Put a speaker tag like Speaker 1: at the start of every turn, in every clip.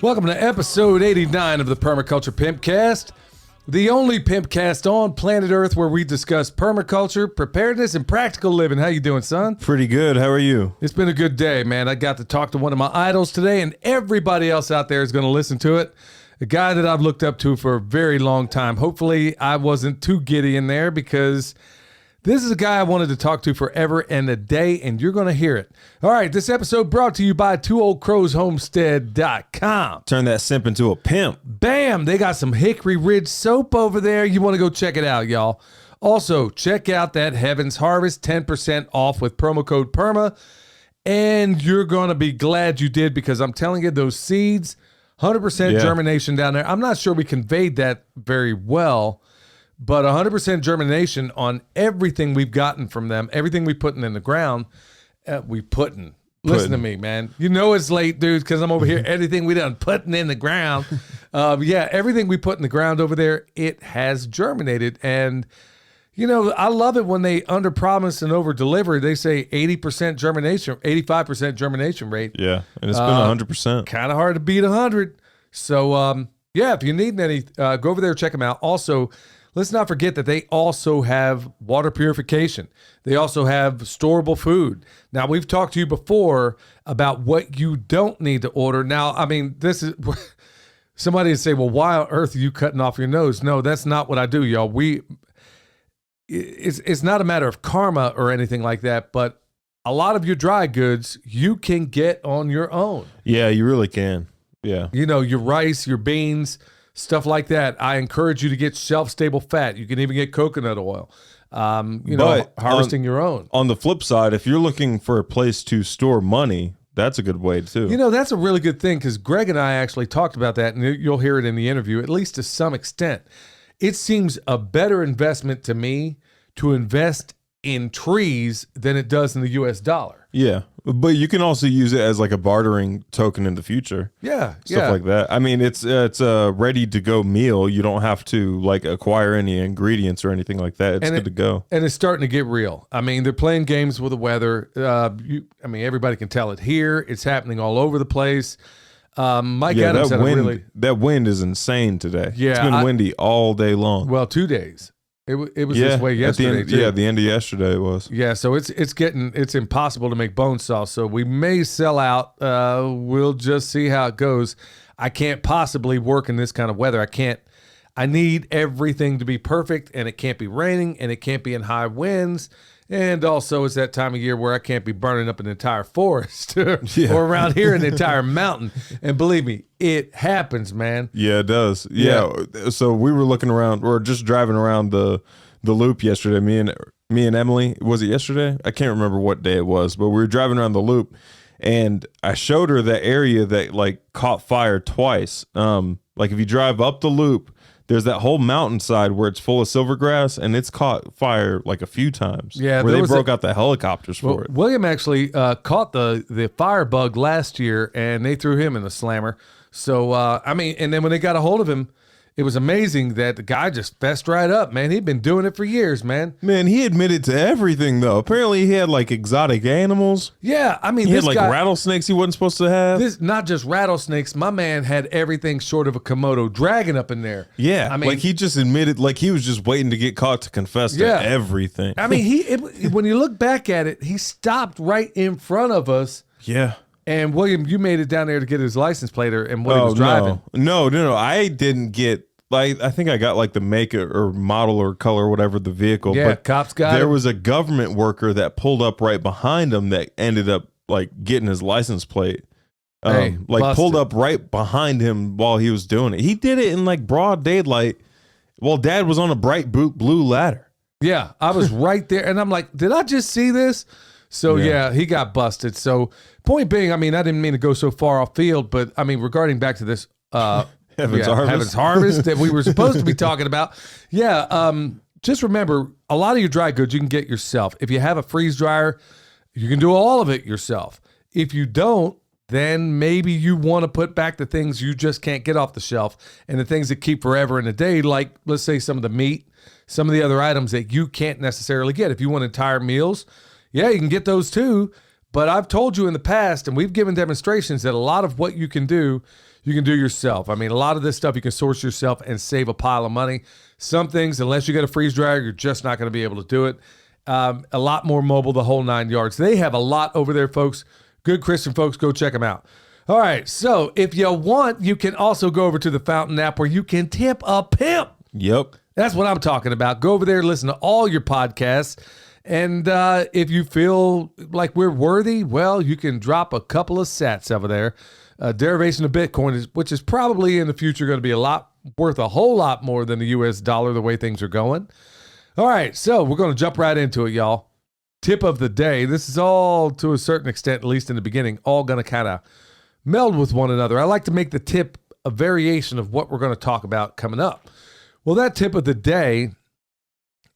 Speaker 1: Welcome to episode 89 of the Permaculture Pimpcast, the only pimpcast on planet Earth where we discuss permaculture, preparedness, and practical living. How you doing, son?
Speaker 2: Pretty good. How are you?
Speaker 1: It's been a good day, man. I got to talk to one of my idols today, and everybody else out there is going to listen to it. A guy that I've looked up to for a very long time. Hopefully, I wasn't too giddy in there because this is a guy I wanted to talk to forever and a day, and you're going to hear it. All right, this episode brought to you by TwoOldCrowsHomestead.com.
Speaker 2: Turn that simp into a pimp.
Speaker 1: Bam! They got some Hickory Ridge soap over there. You want to go check it out, y'all. Also, check out that Heaven's Harvest, 10% off with promo code PERMA, and you're going to be glad you did because I'm telling you, those seeds, 100% germination down there. I'm not sure we conveyed that very well, but 100% germination on everything we've gotten from them, everything we putting in the ground, Listen to me, man. You know it's late, dude, because I'm over here. Everything we done putting in the ground. Everything we put in the ground over there, it has germinated. And, you know, I love it when they under-promise and over-deliver. They say 80% germination, 85% germination rate.
Speaker 2: Yeah, and it's been 100%.
Speaker 1: Kind of hard to beat 100. So, if you need any, go over there, check them out. Also, let's not forget that they also have water purification. They also have storable food. Now, we've talked to you before about what you don't need to order. Now, I mean, this is somebody would say, well, why on earth are you cutting off your nose? No, that's not what I do, y'all. It's not a matter of karma or anything like that, but a lot of your dry goods you can get on your own.
Speaker 2: Yeah, you really can. Yeah.
Speaker 1: You know, your rice, your beans, stuff like that. I encourage you to get shelf-stable fat. You can even get coconut oil. Harvesting your own.
Speaker 2: On the flip side, if you're looking for a place to store money, that's a good way too.
Speaker 1: You know, that's a really good thing because Greg and I actually talked about that, and you'll hear it in the interview, at least to some extent. It seems a better investment to me to invest in trees than it does in the U.S. dollar.
Speaker 2: Yeah, but you can also use it as like a bartering token in the future.
Speaker 1: Yeah,
Speaker 2: stuff like that. I mean, it's a ready to go meal. You don't have to like acquire any ingredients or anything like that. It's good to go.
Speaker 1: And it's starting to get real. I mean, they're playing games with the weather. Everybody can tell it here. It's happening all over the place. Mike Adams had
Speaker 2: that wind is insane today.
Speaker 1: Yeah,
Speaker 2: it's been windy all day long.
Speaker 1: Well, 2 days. It was this way yesterday, too.
Speaker 2: Yeah, the end of yesterday it was.
Speaker 1: Yeah, so it's impossible to make bone saw. So we may sell out. We'll just see how it goes. I can't possibly work in this kind of weather. I need everything to be perfect, and it can't be raining, and it can't be in high winds. And also, it's that time of year where I can't be burning up an entire forest or around here an entire mountain. And believe me, it happens, man.
Speaker 2: Yeah, it does. Yeah. So we were looking around, or just driving around the loop yesterday. Me and Emily, was it yesterday? I can't remember what day it was, but we were driving around the loop, and I showed her that area that like caught fire twice. Like if you drive up the loop, there's that whole mountainside where it's full of silvergrass, and it's caught fire like a few times. Yeah, where they broke out the helicopters for it.
Speaker 1: William actually caught the firebug last year, and they threw him in the slammer. So, and then when they got a hold of him, it was amazing that the guy just fessed right up, man. He'd been doing it for years, man.
Speaker 2: Man, he admitted to everything, though. Apparently, he had, like, exotic animals.
Speaker 1: Yeah, I mean,
Speaker 2: he had, like, rattlesnakes he wasn't supposed to have.
Speaker 1: Not just rattlesnakes. My man had everything short of a Komodo dragon up in there.
Speaker 2: Yeah, I mean, like, he just admitted, like, he was just waiting to get caught to confess to everything.
Speaker 1: I mean, when you look back at it, he stopped right in front of us.
Speaker 2: Yeah.
Speaker 1: And William, you made it down there to get his license plate and what he was driving.
Speaker 2: No. I didn't get. Like, I think I got like the make or model or color or whatever the vehicle.
Speaker 1: Yeah,
Speaker 2: but
Speaker 1: cops got
Speaker 2: There was a government worker that pulled up right behind him that ended up like getting his license plate. Pulled up right behind him while he was doing it. He did it in like broad daylight while Dad was on a bright blue ladder.
Speaker 1: Yeah, I was right there, and I'm like, did I just see this? So yeah, he got busted. So point being, I mean, I didn't mean to go so far off field, but I mean, regarding back to this. Heaven's Harvest that we were supposed to be talking about. Yeah, just remember, a lot of your dry goods you can get yourself. If you have a freeze dryer, you can do all of it yourself. If you don't, then maybe you want to put back the things you just can't get off the shelf and the things that keep forever in a day, like, let's say, some of the meat, some of the other items that you can't necessarily get. If you want entire meals, yeah, you can get those too. But I've told you in the past, and we've given demonstrations that a lot of what you can do yourself. I mean, a lot of this stuff you can source yourself and save a pile of money. Some things, unless you got a freeze dryer, you're just not going to be able to do it. A lot more mobile, the whole 9 yards. They have a lot over there, folks. Good Christian folks, go check them out. All right, so if you want, you can also go over to the Fountain app where you can tip a pimp.
Speaker 2: Yep.
Speaker 1: That's what I'm talking about. Go over there, listen to all your podcasts. And if you feel like we're worthy, well, you can drop a couple of sats over there. Derivation of Bitcoin, which is probably in the future going to be worth a whole lot more than the US dollar, the way things are going. All right, so we're going to jump right into it, y'all. Tip of the day. This is all, to a certain extent, at least in the beginning, all going to kind of meld with one another. I like to make the tip a variation of what we're going to talk about coming up. Well, that tip of the day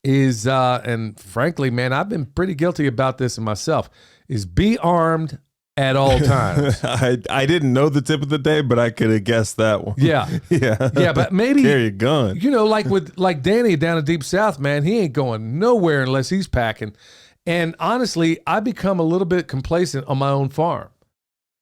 Speaker 1: is, and frankly, man, I've been pretty guilty about this in myself, is be armed at all times.
Speaker 2: I didn't know the tip of the day, but I could have guessed that one.
Speaker 1: Yeah. Yeah, but maybe
Speaker 2: carry a gun.
Speaker 1: You know, like Danny down in Deep South, man, he ain't going nowhere unless he's packing. And honestly, I become a little bit complacent on my own farm.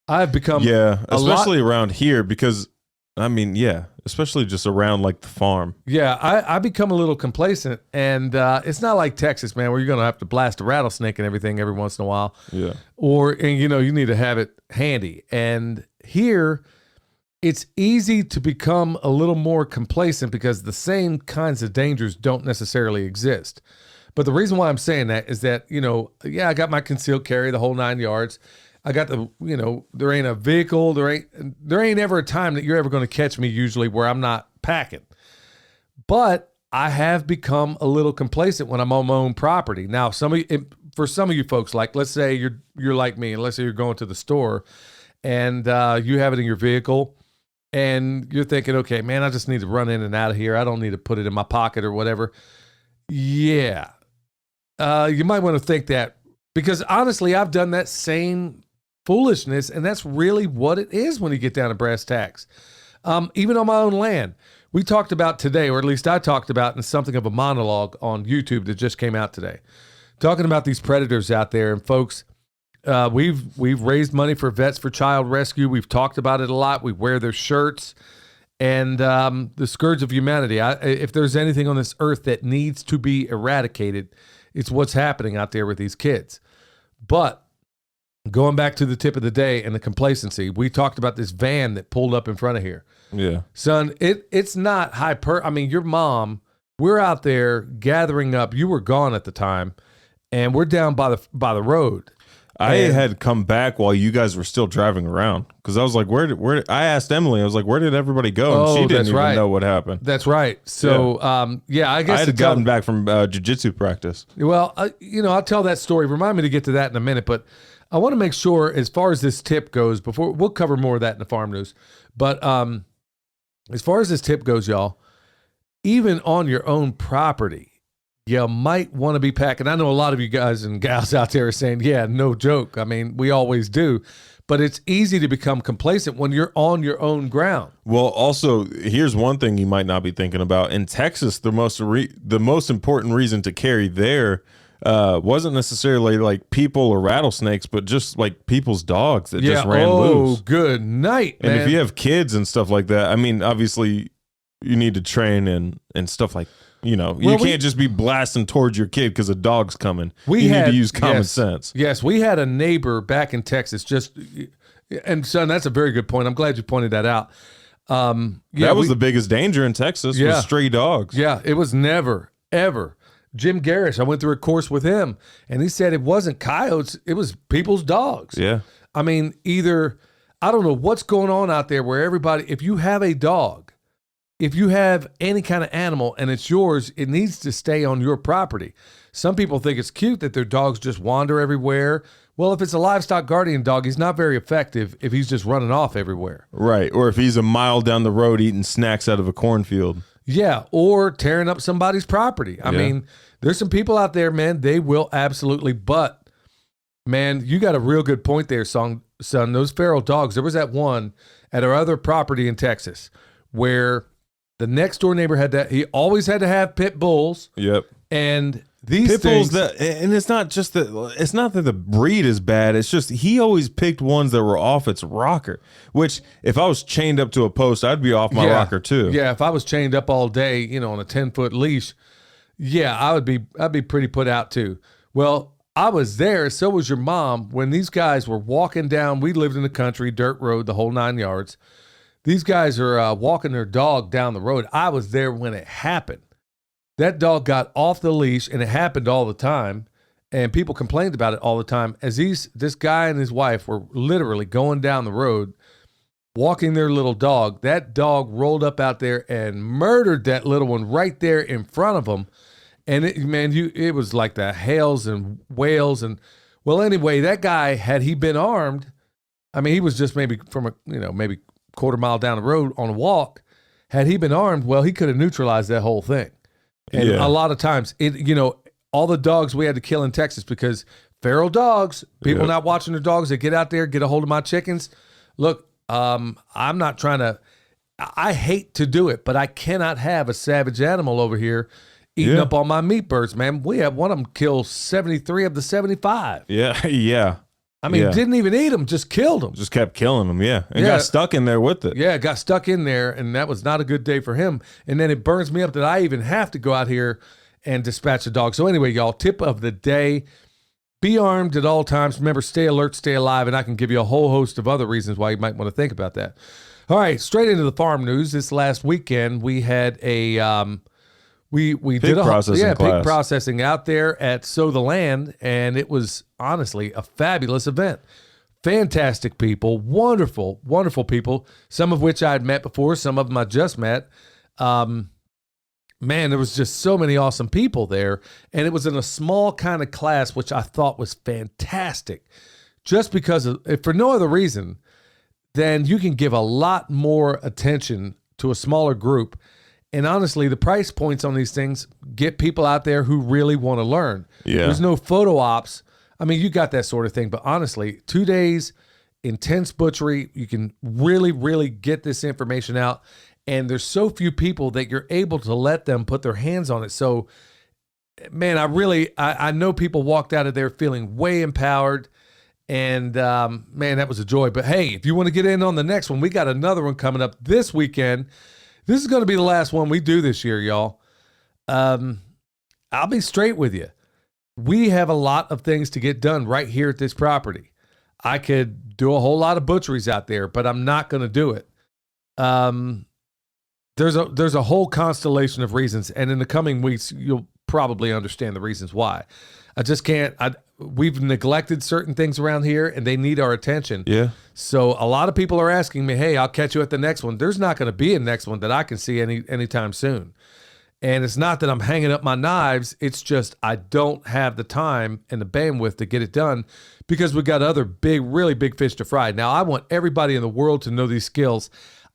Speaker 1: I've become
Speaker 2: especially around here because I mean, especially just around like the farm.
Speaker 1: Yeah, I become a little complacent, and it's not like Texas, man, where you're gonna have to blast a rattlesnake and everything every once in a while.
Speaker 2: Yeah.
Speaker 1: And you need to have it handy. And here, it's easy to become a little more complacent because the same kinds of dangers don't necessarily exist. But the reason why I'm saying that is that, I got my concealed carry, the whole 9 yards. I got there ain't a vehicle, there ain't ever a time that you're ever going to catch me usually where I'm not packing. But I have become a little complacent when I'm on my own property. Now, for some of you folks, like let's say you're like me, and let's say you're going to the store and you have it in your vehicle and you're thinking, okay, man, I just need to run in and out of here. I don't need to put it in my pocket or whatever. Yeah. You might want to think that, because honestly, I've done that same foolishness, and that's really what it is when you get down to brass tacks. Even on my own land, we talked about today, or at least I talked about in something of a monologue on YouTube that just came out today, talking about these predators out there. And folks, we've raised money for Vets for Child Rescue. We've talked about it a lot. We wear their shirts, and the scourge of humanity. If there's anything on this earth that needs to be eradicated, it's what's happening out there with these kids. But going back to the tip of the day and the complacency, we talked about this van that pulled up in front of here.
Speaker 2: Yeah.
Speaker 1: Son, it's not your mom, we're out there gathering up. You were gone at the time, and we're down by the road.
Speaker 2: I had come back while you guys were still driving around, because I was like, where? I asked Emily, I was like, where did everybody go? And she didn't even know what happened.
Speaker 1: That's right. So, I guess
Speaker 2: I had gotten back from jiu-jitsu practice.
Speaker 1: Well, I'll tell that story. Remind me to get to that in a minute, but I want to make sure, as far as this tip goes, before we'll cover more of that in the farm news. But as far as this tip goes, y'all, even on your own property, you might want to be packing. I know a lot of you guys and gals out there are saying, yeah, no joke. I mean, we always do. But it's easy to become complacent when you're on your own ground.
Speaker 2: Well, also, here's one thing you might not be thinking about. In Texas, the most important reason to carry there wasn't necessarily like people or rattlesnakes, but just like people's dogs that just ran loose.
Speaker 1: Oh, good night, man.
Speaker 2: And if you have kids and stuff like that, I mean, obviously you need to train and stuff like, you can't just be blasting towards your kid because a dog's coming. You need to use common sense.
Speaker 1: Yes, we had a neighbor back in Texas and son, that's a very good point. I'm glad you pointed that out.
Speaker 2: That was the biggest danger in Texas was stray dogs.
Speaker 1: Yeah, it was never, ever. Jim Garrish, I went through a course with him, and he said it wasn't coyotes, it was people's dogs.
Speaker 2: Yeah.
Speaker 1: I mean, I don't know what's going on out there where everybody, if you have a dog, if you have any kind of animal and it's yours, it needs to stay on your property. Some people think it's cute that their dogs just wander everywhere. Well, if it's a livestock guardian dog, he's not very effective if he's just running off everywhere.
Speaker 2: Right. Or if he's a mile down the road eating snacks out of a cornfield.
Speaker 1: Yeah. Or tearing up somebody's property. I mean, there's some people out there, man, they will absolutely, but man, you got a real good point there, son. Those feral dogs, there was that one at our other property in Texas where the next door neighbor had that. He always had to have pit bulls.
Speaker 2: Yep.
Speaker 1: And these
Speaker 2: pit bulls
Speaker 1: things,
Speaker 2: and it's not that the breed is bad. It's just he always picked ones that were off its rocker, which if I was chained up to a post, I'd be off my rocker too.
Speaker 1: Yeah, if I was chained up all day, on a 10-foot leash, I'd be pretty put out too. Well, I was there, so was your mom, when these guys were walking down. We lived in the country, dirt road, the whole 9 yards. These guys are walking their dog down the road. I was there when it happened. That dog got off the leash, and it happened all the time, and people complained about it all the time. As this guy and his wife were literally going down the road, walking their little dog, that dog rolled up out there and murdered that little one right there in front of them. And it was like the hails and wails. And well, anyway, that guy, had he been armed, I mean, he was just maybe from maybe quarter mile down the road on a walk. Had he been armed, well, he could have neutralized that whole thing. And a lot of times, all the dogs we had to kill in Texas because feral dogs, people not watching their dogs, they get out there, get a hold of my chickens. Look, I'm not trying to, I hate to do it, but I cannot have a savage animal over here eating up all my meat birds, man. We had one of them kill 73 of the 75.
Speaker 2: Yeah.
Speaker 1: I mean, didn't even eat them, just killed them.
Speaker 2: Just kept killing them, and got stuck in there with it.
Speaker 1: Yeah, got stuck in there, and that was not a good day for him. And then it burns me up that I even have to go out here and dispatch a dog. So anyway, y'all, tip of the day, be armed at all times. Remember, stay alert, stay alive, and I can give you a whole host of other reasons why you might want to think about that. All right, straight into the farm news. This last weekend, we had a... We did pig processing out there at Sow the Land, and it was honestly a fabulous event. Fantastic people, wonderful, wonderful people, some of which I had met before, some of them I just met. Man, there was just so many awesome people there, and it was in a small kind of class, which I thought was fantastic, just because if for no other reason, then you can give a lot more attention to a smaller group. And honestly, the price points on these things get people out there who really want to learn. Yeah. There's no photo ops. I mean, you got that sort of thing. But honestly, 2 days, intense butchery, you can really, really get this information out. And there's so few people that you're able to let them put their hands on it. So, man, I know people walked out of there feeling way empowered. And, man, that was a joy. But, hey, if you want to get in on the next one, we got another one coming up this weekend. This is going to be the last one we do this year, y'all. I'll be straight with you. We have a lot of things to get done right here at this property. I could do a whole lot of butcheries out there, but I'm not going to do it. There's a whole constellation of reasons, and in the coming weeks, you'll probably understand the reasons why. I just can't. We've neglected certain things around here, and they need our attention. Yeah. So a lot of people are asking me, hey, I'll catch you at the next one. There's not going to be a next one that I can see anytime soon. And it's not that I'm hanging up my knives. It's just I don't have the time and the bandwidth to get it done because we got other really big fish to fry. Now, I want everybody in the world to know these skills.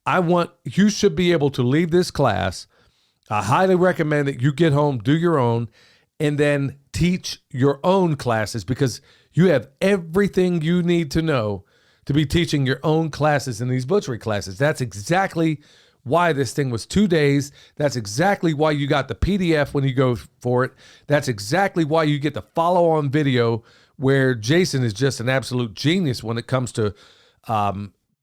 Speaker 1: You should be able to leave this class. I highly recommend that you get home, do your own, and then teach your own classes because you have everything you need to know to be teaching your own classes in these butchery classes. That's exactly why this thing was 2 days. That's exactly why you got the PDF when you go for it. That's exactly why you get the follow-on video where Jason is just an absolute genius when it comes to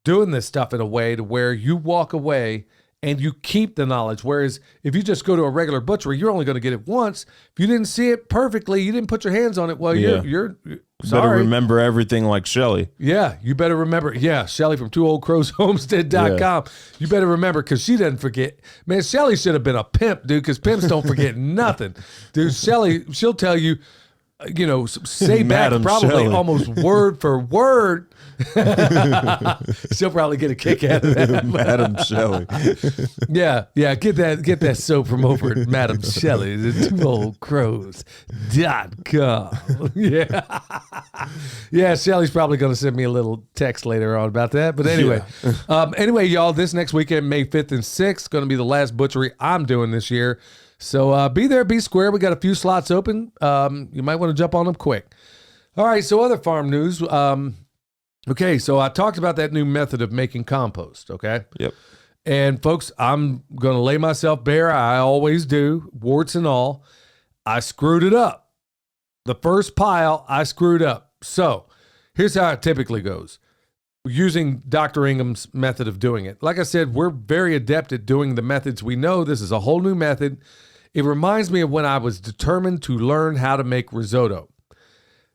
Speaker 1: doing this stuff in a way to where you walk away and you keep the knowledge. Whereas if you just go to a regular butchery, you're only going to get it once. If you didn't see it perfectly, you didn't put your hands on it, well, you're sorry.
Speaker 2: Better remember everything like Shelly.
Speaker 1: Yeah, you better remember. Yeah, Shelly from twooldcrowshomestead.com. Yeah. You better remember because she doesn't forget. Man, Shelly should have been a pimp, dude, because pimps don't forget nothing. Dude, Shelly, she'll tell you, say back probably Shelley. Almost word for word. She'll probably get a kick out of that.
Speaker 2: Madam Shelley.
Speaker 1: Yeah, get that soap from over at Madam Shelley, the twooldcrows.com. Yeah, Shelley's probably going to send me a little text later on about that. But anyway, anyway, y'all, this next weekend, May 5th and 6th, going to be the last butchery I'm doing this year. So be there, be square. We got a few slots open. You might want to jump on them quick. All right, so other farm news. Okay, so I talked about that new method of making compost, okay?
Speaker 2: Yep.
Speaker 1: And folks, I'm going to lay myself bare. I always do, warts and all. I screwed it up. The first pile, I screwed up. So here's how it typically goes. Using Dr. Ingham's method of doing it. Like I said, we're very adept at doing the methods. We know this is a whole new method. It reminds me of when I was determined to learn how to make risotto.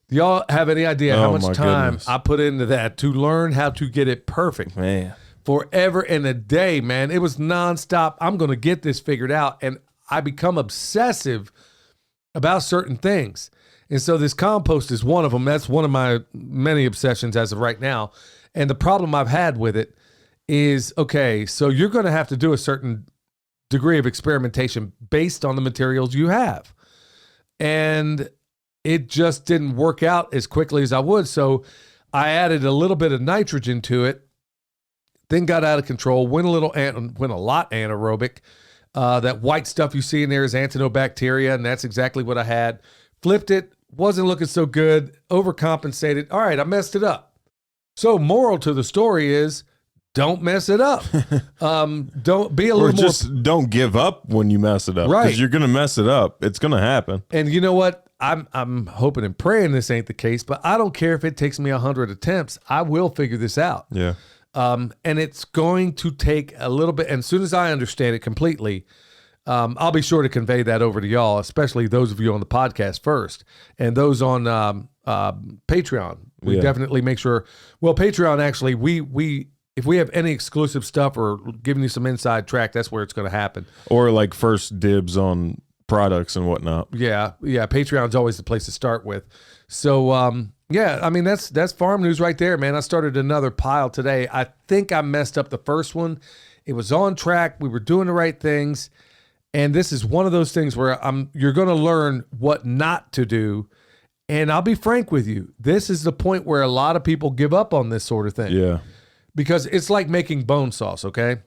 Speaker 1: Do y'all have any idea how much time I put into that to learn how to get it perfect?
Speaker 2: Man.
Speaker 1: Forever and a day, man. It was nonstop. I'm going to get this figured out. And I become obsessive about certain things. And so this compost is one of them. That's one of my many obsessions as of right now. And the problem I've had with it is, okay, so you're going to have to do a certain degree of experimentation based on the materials you have. And it just didn't work out as quickly as I would. So I added a little bit of nitrogen to it. Thing got out of control, went a lot anaerobic. That white stuff you see in there is antinobacteria, and that's exactly what I had. Flipped it, wasn't looking so good, overcompensated. All right, I messed it up. So moral to the story is, don't mess it up. Don't be a little more.
Speaker 2: Just don't give up when you mess it up.
Speaker 1: Right.
Speaker 2: Because you're going to mess it up. It's going to happen.
Speaker 1: And you know what? I'm hoping and praying this ain't the case, but I don't care if it takes me 100 attempts. I will figure this out.
Speaker 2: Yeah.
Speaker 1: And it's going to take a little bit. And as soon as I understand it completely, I'll be sure to convey that over to y'all, especially those of you on the podcast first, and those on Patreon. We definitely make sure. Well, Patreon actually, we if we have any exclusive stuff or giving you some inside track, that's where it's going to happen.
Speaker 2: Or like first dibs on products and whatnot.
Speaker 1: Yeah. Patreon's always the place to start with. So yeah, I mean that's farm news right there, man. I started another pile today. I think I messed up the first one. It was on track. We were doing the right things. And this is one of those things where you're going to learn what not to do. And I'll be frank with you. This is the point where a lot of people give up on this sort of thing.
Speaker 2: Yeah.
Speaker 1: Because it's like making bone sauce, okay?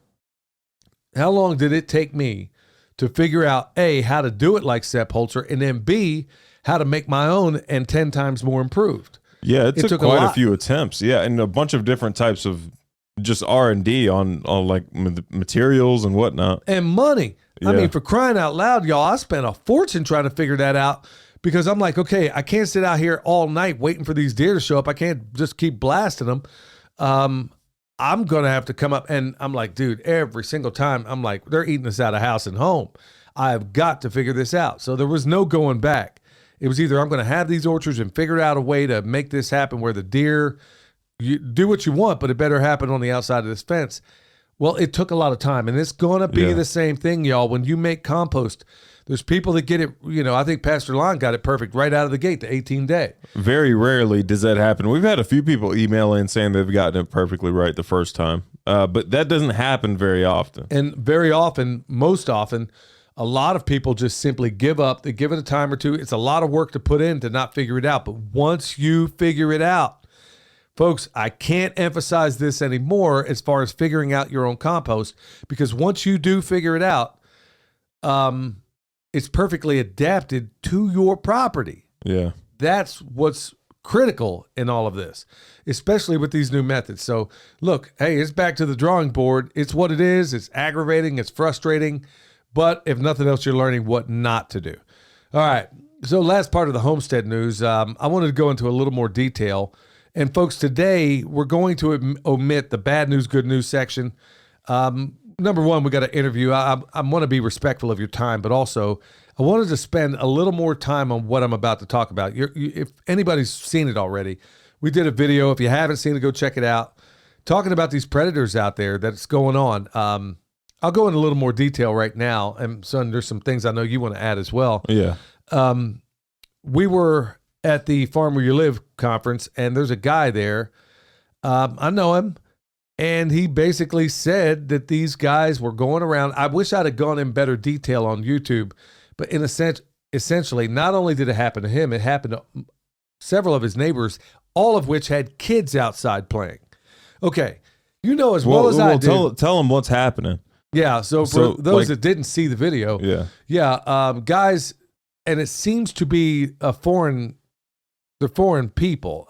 Speaker 1: How long did it take me to figure out, A, how to do it like Sepp Holzer, and then B, how to make my own and 10 times more improved?
Speaker 2: Yeah, it took quite a few attempts. Yeah, and a bunch of different types of just R&D on like materials and whatnot.
Speaker 1: And money. I mean, for crying out loud, y'all, I spent a fortune trying to figure that out because I'm like, okay, I can't sit out here all night waiting for these deer to show up. I can't just keep blasting them. I'm going to have to come up, and I'm like, dude, every single time, I'm like, they're eating us out of house and home. I've got to figure this out. So there was no going back. It was either I'm going to have these orchards and figure out a way to make this happen where the deer, you do what you want, but it better happen on the outside of this fence. Well, it took a lot of time, and it's going to be the same thing, y'all. When you make compost, there's people that get it, I think Pastor Lon got it perfect right out of the gate, the 18-day. Very
Speaker 2: rarely does that happen. We've had a few people email in saying they've gotten it perfectly right the first time, but that doesn't happen very often.
Speaker 1: And very often, most often, a lot of people just simply give up. They give it a time or two. It's a lot of work to put in to not figure it out, but once you figure it out, folks, I can't emphasize this anymore as far as figuring out your own compost, because once you do figure it out, it's perfectly adapted to your property.
Speaker 2: Yeah.
Speaker 1: That's what's critical in all of this, especially with these new methods. So look, hey, it's back to the drawing board. It's what it is. It's aggravating. It's frustrating. But if nothing else, you're learning what not to do. All right. So last part of the Homestead news, I wanted to go into a little more detail. And folks, today we're going to omit the bad news, good news section. Number one, we got an interview. I want to be respectful of your time, but also I wanted to spend a little more time on what I'm about to talk about. If anybody's seen it already, we did a video. If you haven't seen it, go check it out. Talking about these predators out there that's going on. I'll go into a little more detail right now. And son, there's some things I know you want to add as well.
Speaker 2: Yeah.
Speaker 1: We were at the Farm Where You Live conference, and there's a guy there. I know him. And he basically said that these guys were going around. I wish I'd have gone in better detail on YouTube, but in a sense, essentially, not only did it happen to him, it happened to several of his neighbors, all of which had kids outside playing. Okay, as well as I do.
Speaker 2: Tell them what's happening.
Speaker 1: Yeah, so for those that didn't see the video, guys, and it seems to be they're foreign people.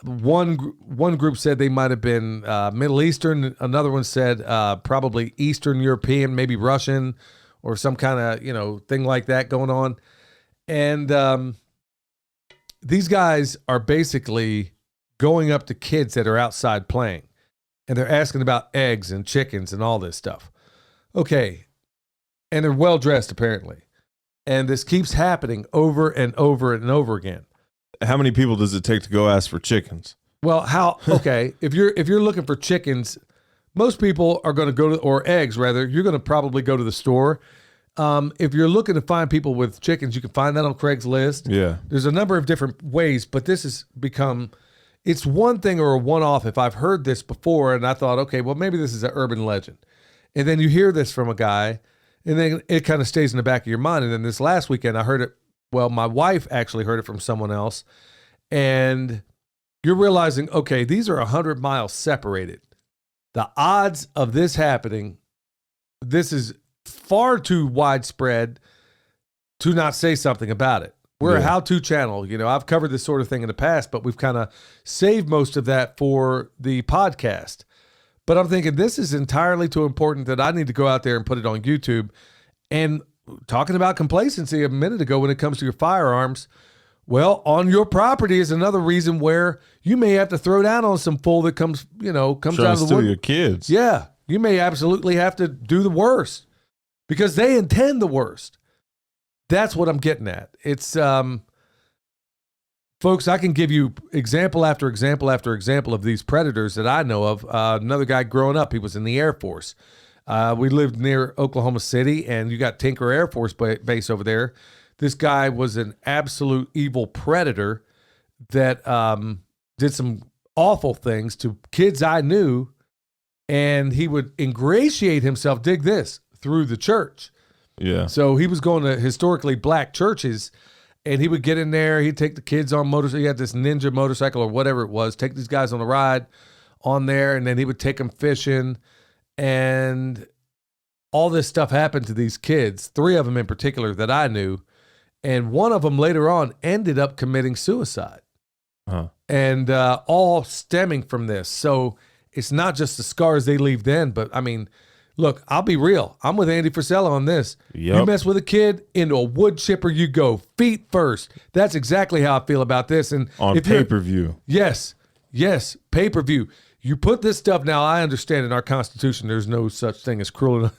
Speaker 1: One group said they might have been Middle Eastern. Another one said probably Eastern European, maybe Russian or some kind of, thing like that going on. And these guys are basically going up to kids that are outside playing, and they're asking about eggs and chickens and all this stuff. Okay. And they're well dressed apparently. And this keeps happening over and over and over again.
Speaker 2: How many people does it take to go ask for chickens?
Speaker 1: Well, okay, if you're looking for chickens, most people are going to go to, or eggs rather, you're going to probably go to the store. If you're looking to find people with chickens, you can find that on Craigslist.
Speaker 2: Yeah.
Speaker 1: There's a number of different ways, but this has become, it's one thing or a one-off if I've heard this before and I thought, okay, well, maybe this is an urban legend. And then you hear this from a guy, and then it kind of stays in the back of your mind. And then this last weekend, I heard it. Well, my wife actually heard it from someone else. And you're realizing, okay, these are 100 miles separated. The odds of this happening, this is far too widespread to not say something about it. We're a how-to channel. I've covered this sort of thing in the past, but we've kind of saved most of that for the podcast. But I'm thinking this is entirely too important that I need to go out there and put it on YouTube. And talking about complacency a minute ago when it comes to your firearms, well, on your property is another reason where you may have to throw down on some fool that comes out of the wood.
Speaker 2: Your kids.
Speaker 1: Yeah, you may absolutely have to do the worst because they intend the worst. That's what I'm getting at. It's folks, I can give you example after example after example of these predators that I know of. Another guy growing up, he was in the Air Force. We lived near Oklahoma City, and you got Tinker Air Force Base over there. This guy was an absolute evil predator that did some awful things to kids I knew, and he would ingratiate himself, dig this, through the church.
Speaker 2: Yeah.
Speaker 1: So he was going to historically black churches, and he would get in there. He'd take the kids on motorcycle. He had this ninja motorcycle or whatever it was, take these guys on a ride on there, and then he would take them fishing. And all this stuff happened to these kids, 3 of them in particular that I knew. And one of them later on ended up committing suicide. And all stemming from this. So it's not just the scars they leave then, but I mean, look, I'll be real. I'm with Andy Frisella on this.
Speaker 2: Yep.
Speaker 1: You mess with a kid, into a wood chipper you go, feet first. That's exactly how I feel about this. And
Speaker 2: on pay-per-view.
Speaker 1: Yes, pay-per-view. You put this stuff, now I understand in our Constitution there's no such thing as cruel and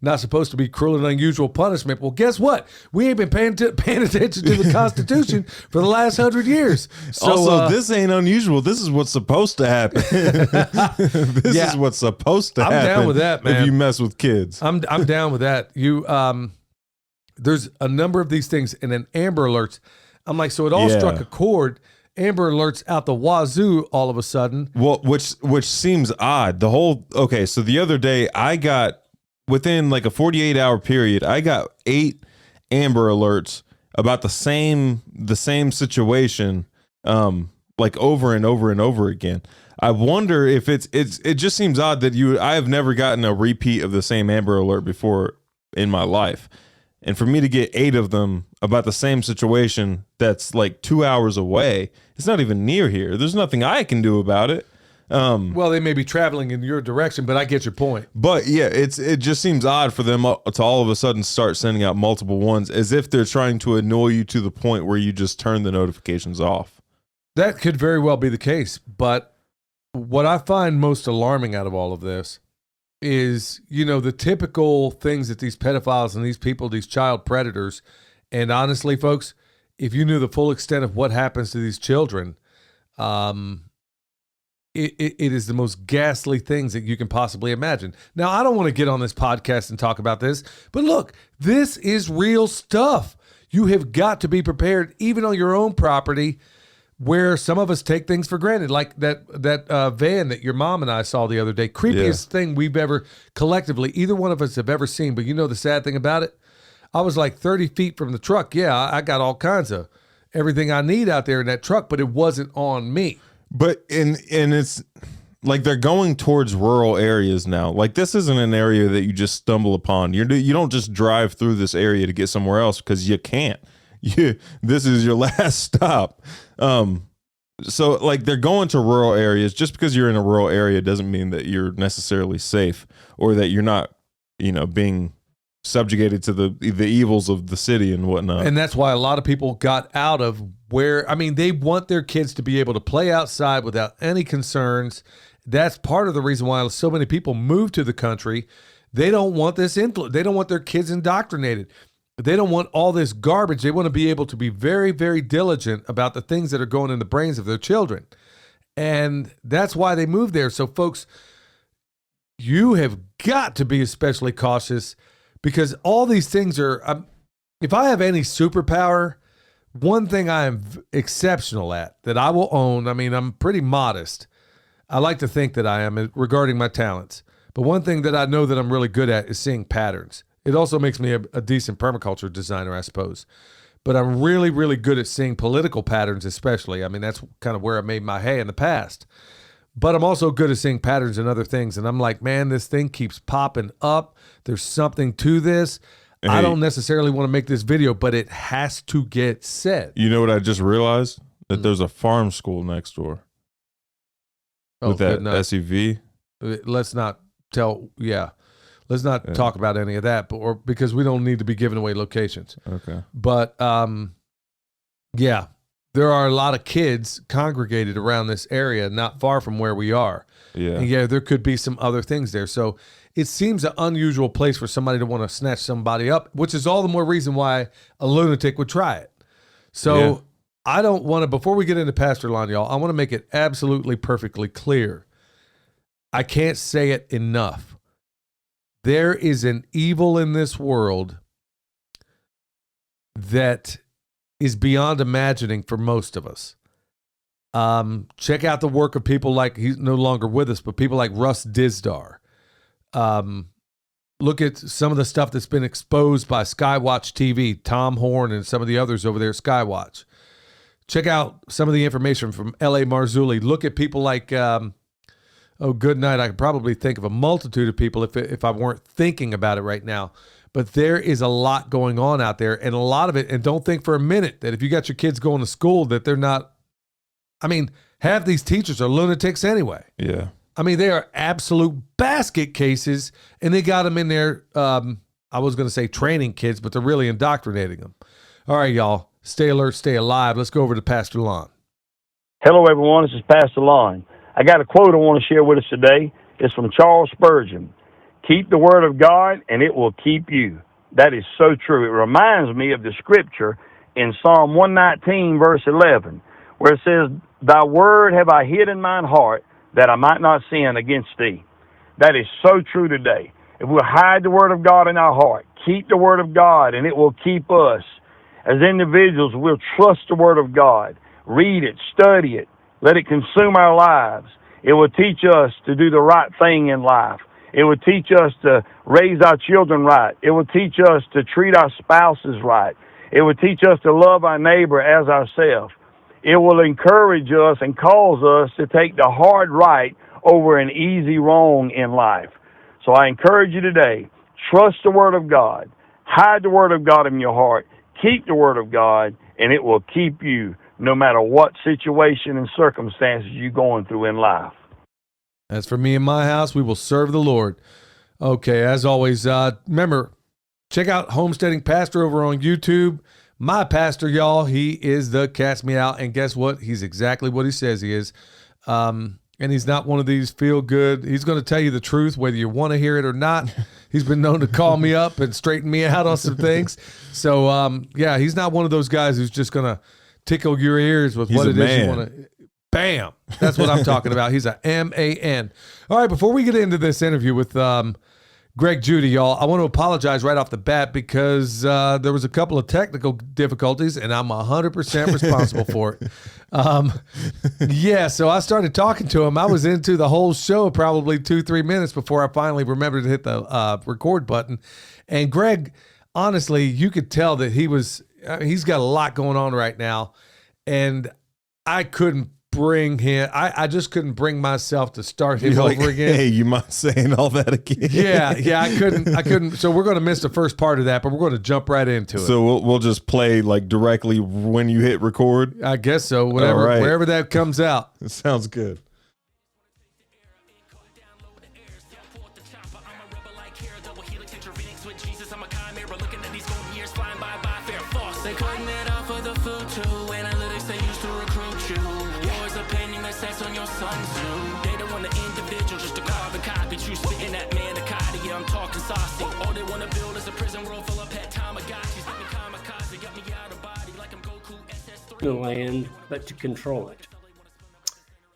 Speaker 1: not supposed to be cruel and unusual punishment. Well, guess what? We ain't been paying attention to the Constitution for the last 100 years. So,
Speaker 2: also, this ain't unusual. This is what's supposed to happen. This is what's supposed to happen.
Speaker 1: I'm down with that, man.
Speaker 2: If you mess with kids.
Speaker 1: I'm down with that. There's a number of these things, and then Amber Alerts. I'm like, so it all struck a chord. Amber Alerts out the wazoo all of a sudden.
Speaker 2: Well, which seems odd. So the other day I got, within like a 48-hour period, I got 8 Amber Alerts about the same situation, like over and over and over again. I wonder if it just seems odd that I have never gotten a repeat of the same Amber Alert before in my life. And for me to get 8 of them about the same situation that's like 2 hours away, it's not even near here. There's nothing I can do about it.
Speaker 1: Well, they may be traveling in your direction, but I get your point.
Speaker 2: But yeah, it just seems odd for them to all of a sudden start sending out multiple ones as if they're trying to annoy you to the point where you just turn the notifications off.
Speaker 1: That could very well be the case. But what I find most alarming out of all of this is, the typical things that these pedophiles and these people, these child predators, and honestly, folks, if you knew the full extent of what happens to these children, it is the most ghastly things that you can possibly imagine. Now, I don't want to get on this podcast and talk about this, but look, this is real stuff. You have got to be prepared, even on your own property, where some of us take things for granted, like that van that your mom and I saw the other day. Creepiest thing we've ever collectively, either one of us have ever seen. But the sad thing about it? I was like 30 feet from the truck. Yeah, I got all kinds of everything I need out there in that truck, but it wasn't on me.
Speaker 2: But and it's like they're going towards rural areas now. Like this isn't an area that you just stumble upon. You don't just drive through this area to get somewhere else because you can't. This is your last stop. So like they're going to rural areas. Just because you're in a rural area doesn't mean that you're necessarily safe or that you're not, being subjugated to the evils of the city and whatnot.
Speaker 1: And that's why a lot of people got out of they want their kids to be able to play outside without any concerns. That's part of the reason why so many people move to the country. They don't want this influence. They don't want their kids indoctrinated. They don't want all this garbage. They want to be able to be very, very diligent about the things that are going in the brains of their children. And that's why they move there. So folks, you have got to be especially cautious, because all these things are, if I have any superpower, one thing I am exceptional at that I will own, I'm pretty modest. I like to think that I am regarding my talents. But one thing that I know that I'm really good at is seeing patterns. It also makes me a decent permaculture designer, I suppose. But I'm really, really good at seeing political patterns, especially. That's kind of where I made my hay in the past. But I'm also good at seeing patterns in other things. And I'm like, man, this thing keeps popping up. There's something to this. Hey, I don't necessarily want to make this video, but it has to get said.
Speaker 2: You know what I just realized? That there's a farm school next door. With that SUV.
Speaker 1: Let's not talk about any of that, because we don't need to be giving away locations.
Speaker 2: Okay.
Speaker 1: But there are a lot of kids congregated around this area, not far from where we are.
Speaker 2: Yeah.
Speaker 1: And there could be some other things there. So it seems an unusual place for somebody to want to snatch somebody up, which is all the more reason why a lunatic would try it. So I don't want to, before we get into Pastor Lon, y'all, I want to make it absolutely perfectly clear. I can't say it enough. There is an evil in this world that is beyond imagining for most of us. Check out the work of people like, he's no longer with us, but people like Russ Dizdar. Look at some of the stuff that's been exposed by Skywatch TV, Tom Horn and some of the others over there at Skywatch. Check out some of the information from L.A. Marzulli. Look at people like, good night. I could probably think of a multitude of people if I weren't thinking about it right now. But there is a lot going on out there, and a lot of it, and don't think for a minute that if you got your kids going to school that they're not, half these teachers are lunatics anyway.
Speaker 2: Yeah.
Speaker 1: They are absolute basket cases, and they got them in there, I was going to say training kids, but they're really indoctrinating them. All right, y'all, stay alert, stay alive. Let's go over to Pastor Lon.
Speaker 3: Hello, everyone. This is Pastor Lon. I got a quote I want to share with us today. It's from Charles Spurgeon. Keep the word of God, and it will keep you. That is so true. It reminds me of the scripture in Psalm 119, verse 11, where it says, Thy word have I hid in mine heart, that I might not sin against thee. That is so true today. If we'll hide the word of God in our heart, keep the word of God, and it will keep us. As individuals, we'll trust the word of God. Read it, study it, let it consume our lives. It will teach us to do the right thing in life. It will teach us to raise our children right. It will teach us to treat our spouses right. It will teach us to love our neighbor as ourselves. It will encourage us and cause us to take the hard right over an easy wrong in life. So I encourage you today, trust the word of God. Hide the word of God in your heart. Keep the word of God, and it will keep you no matter what situation and circumstances you're going through in life.
Speaker 1: As for me and my house, we will serve the Lord. Okay, as always, remember, check out Homesteading Pastor over on YouTube. My pastor, y'all, he is the cat's meow, and guess what? He's exactly what he says he is. And he's not one of these feel good. He's going to tell you the truth, whether you want to hear it or not. He's been known to call me up and straighten me out on some things. So, he's not one of those guys who's just going to tickle your ears with what it is you want to. Bam. That's what I'm talking about. He's a man. All right, before we get into this interview with Greg Judy, y'all, I want to apologize right off the bat because there was a couple of technical difficulties, and I'm 100% responsible for it. So I started talking to him. I was into the whole show probably 2-3 minutes before I finally remembered to hit the record button. And Greg, honestly, you could tell that he's got a lot going on right now, and I couldn't bring him. I just couldn't bring myself to start him over again.
Speaker 2: Hey, you mind saying all that again?
Speaker 1: Yeah, I couldn't. So we're going to miss the first part of that, but we're going to jump right into it.
Speaker 2: So we'll just play like directly when you hit record.
Speaker 1: I guess so. Wherever that comes out.
Speaker 2: It sounds good.
Speaker 4: Analytics they used to recruit you. Yours a painting that sets on your Sun Tzu. They don't want an individual, just a carbon copy. True spitting that manicotti, yeah, I'm talking saucy. All they want to build is a prison world full of pet Tamagotchis. Let me kamikaze, got me out of body like I'm Goku SS3.
Speaker 5: The land, but to control it.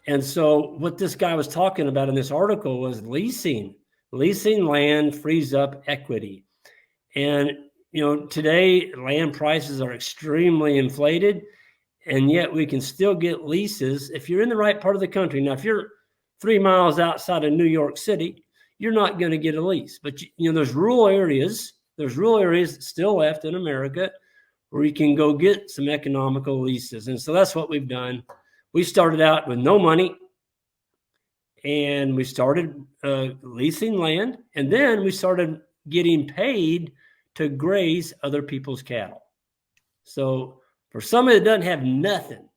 Speaker 5: And so what this guy was talking about in this article was leasing. Leasing land frees up equity. And, you know, today land prices are extremely inflated, and yet we can still get leases if you're in the right part of the country. Now, if you're 3 miles outside of New York City, you're not going to get a lease. But, you know, there's rural areas still left in America where you can go get some economical leases. And so that's what we've done. We started out with no money, and we started leasing land, and then we started getting paid to graze other people's cattle. So for somebody that doesn't have nothing,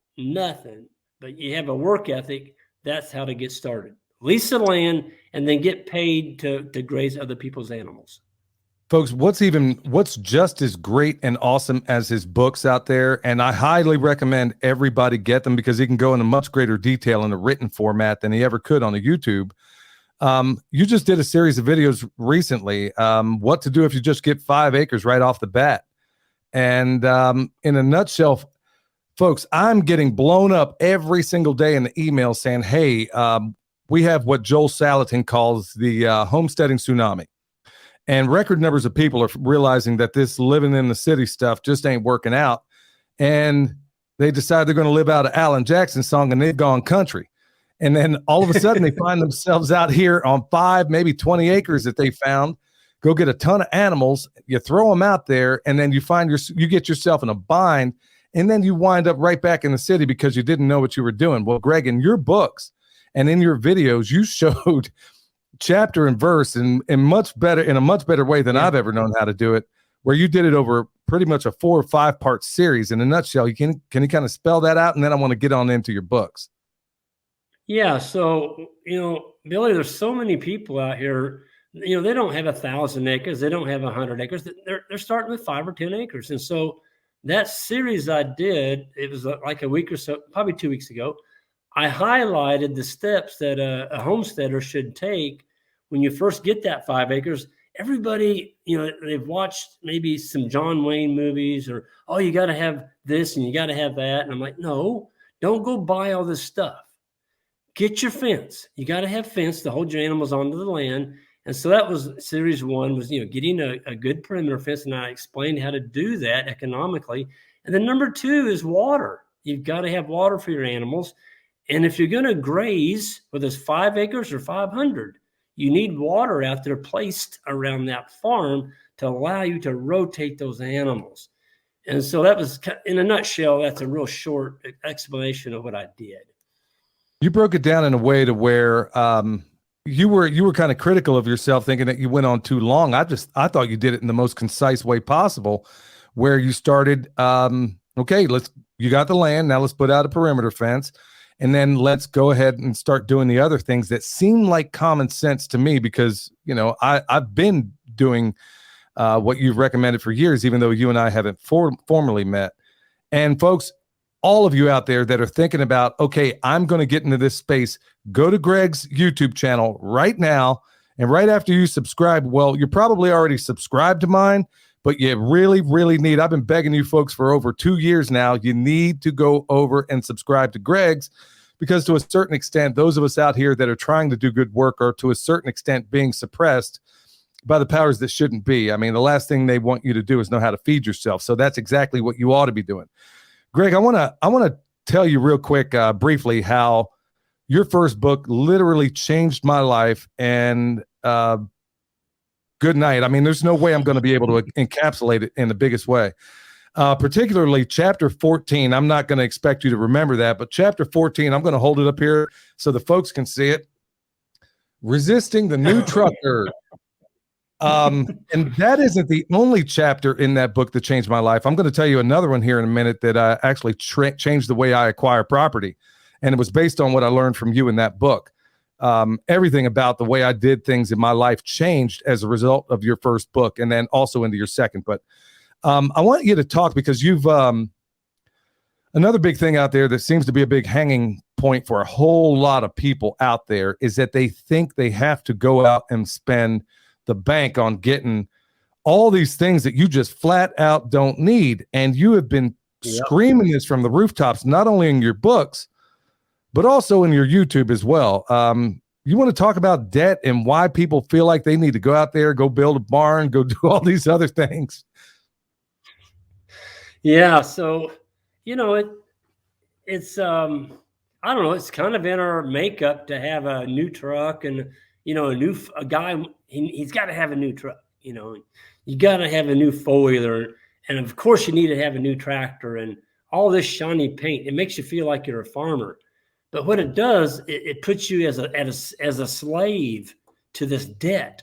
Speaker 5: but you have a work ethic, that's how to get started. Lease the land and then get paid to graze other people's animals.
Speaker 1: Folks, what's just as great and awesome as his books out there, and I highly recommend everybody get them because he can go into much greater detail in a written format than he ever could on a YouTube. You just did a series of videos recently, what to do if you just get 5 acres right off the bat. And in a nutshell, folks, I'm getting blown up every single day in the email saying, hey, we have what Joel Salatin calls the homesteading tsunami. And record numbers of people are realizing that this living in the city stuff just ain't working out. And they decide they're going to live out of Alan Jackson's song, and they've gone country. And then all of a sudden they find themselves out here on 5, maybe 20 acres that they found, go get a ton of animals, you throw them out there, and then you get yourself in a bind, and then you wind up right back in the city because you didn't know what you were doing. Well, Greg, in your books and in your videos, you showed chapter and verse in a much better way than I've ever known how to do it, where you did it over pretty much a 4 or 5 part series. In a nutshell, can you kind of spell that out? And then I want to get on into your books.
Speaker 5: Yeah. So, you know, Billy, there's so many people out here, you know, they don't have 1,000 acres. They don't have 100 acres. They're starting with 5 or 10 acres. And so that series I did, it was like a week or so, probably 2 weeks ago. I highlighted the steps that a homesteader should take when you first get that 5 acres. Everybody, you know, they've watched maybe some John Wayne movies or, oh, you got to have this and you got to have that. And I'm like, no, don't go buy all this stuff. Get your fence. You got to have fence to hold your animals onto the land. And so that was series 1 was, you know, getting a good perimeter fence. And I explained how to do that economically. And then number 2 is water. You've got to have water for your animals. And if you're going to graze, whether it's 5 acres or 500, you need water out there placed around that farm to allow you to rotate those animals. And so that was, in a nutshell, that's a real short explanation of what I did.
Speaker 1: You broke it down in a way to where you were kind of critical of yourself, thinking that you went on too long. I thought you did it in the most concise way possible, where you started, okay, you got the land, now let's put out a perimeter fence. And then let's go ahead and start doing the other things that seem like common sense to me because, you know, I've been doing what you've recommended for years, even though you and I haven't formally met. And folks, all of you out there that are thinking about, okay, I'm going to get into this space, go to Greg's YouTube channel right now. And right after you subscribe, well, you're probably already subscribed to mine, but you really, really need, I've been begging you folks for over 2 years now, you need to go over and subscribe to Greg's, because to a certain extent, those of us out here that are trying to do good work are to a certain extent being suppressed by the powers that shouldn't be. I mean, the last thing they want you to do is know how to feed yourself. So that's exactly what you ought to be doing. Greg, I want to tell you real quick, briefly, how your first book literally changed my life. And good night. I mean, there's no way I'm going to be able to encapsulate it in the biggest way. Particularly chapter 14. I'm not going to expect you to remember that, but chapter 14, I'm going to hold it up here so the folks can see it. Resisting the New Trucker. And that isn't the only chapter in that book that changed my life. I'm going to tell you another one here in a minute that actually changed the way I acquire property. And it was based on what I learned from you in that book. Everything about the way I did things in my life changed as a result of your first book and then also into your second. But I want you to talk because you've Another big thing out there that seems to be a big hanging point for a whole lot of people out there is that they think they have to go out and spend the bank on getting all these things that you just flat out don't need. And you have been screaming this from the rooftops, not only in your books, but also in your YouTube as well. You want to talk about debt and why people feel like they need to go out there, go build a barn, go do all these other things?
Speaker 5: Yeah. So, it's, I don't know, it's kind of in our makeup to have a new truck and, a guy, he's got to have a new truck, you got to have a new four-wheeler. And of course you need to have a new tractor and all this shiny paint. It makes you feel like you're a farmer. But what it does, it puts you as a slave to this debt.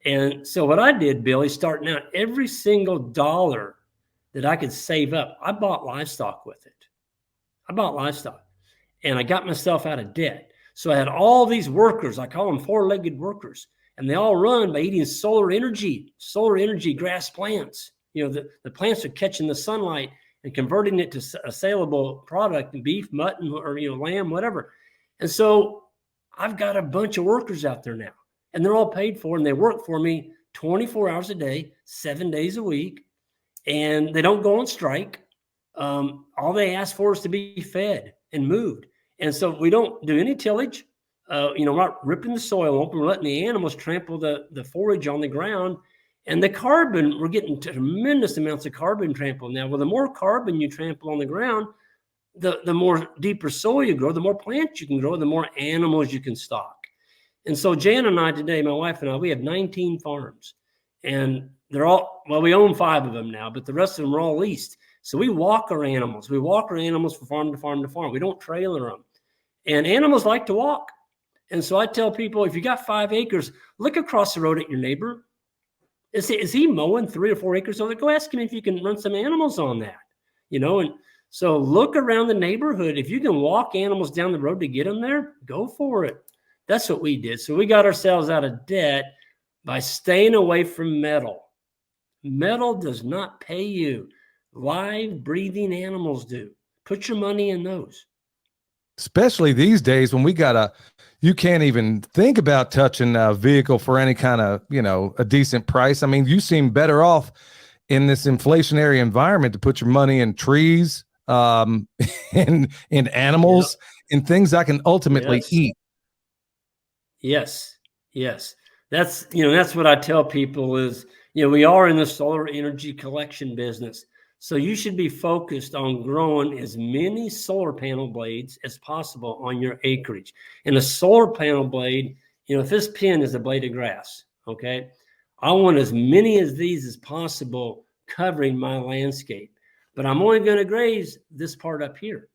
Speaker 5: And so what I did, Billy, starting out, every single dollar that I could save up, I bought livestock with it. And I got myself out of debt. So I had all these workers, I call them four-legged workers, and they all run by eating solar energy grass plants. The plants are catching the sunlight and converting it to a saleable product, beef, mutton, or lamb, whatever. And so I've got a bunch of workers out there now, and they're all paid for, and they work for me 24 hours a day, 7 days a week, and they don't go on strike. All they ask for is to be fed and moved. And so we don't do any tillage. We're not ripping the soil open. We're letting the animals trample the forage on the ground. And the carbon, we're getting tremendous amounts of carbon trampled now. Well, the more carbon you trample on the ground, the more deeper soil you grow, the more plants you can grow, the more animals you can stock. And so Jan and I today, my wife and I, we have 19 farms. And they're all, we own 5 of them now, but the rest of them are all leased. So we walk our animals. We walk our animals from farm to farm to farm. We don't trailer them. And animals like to walk. And so I tell people, if you got 5 acres, look across the road at your neighbor. Is he mowing 3 or 4 acres over there? Go ask him if you can run some animals on that, and so look around the neighborhood. If you can walk animals down the road to get them there, go for it. That's what we did. So we got ourselves out of debt by staying away from metal. Metal does not pay you. Live breathing animals do. Put your money in those.
Speaker 1: Especially these days when you can't even think about touching a vehicle for any kind of, a decent price. I mean, you seem better off in this inflationary environment to put your money in trees, in animals, and things I can ultimately eat.
Speaker 5: Yes. That's what I tell people is, we are in the solar energy collection business. So you should be focused on growing as many solar panel blades as possible on your acreage. And a solar panel blade, if this pin is a blade of grass, okay, I want as many of these as possible covering my landscape. But I'm only going to graze this part up here,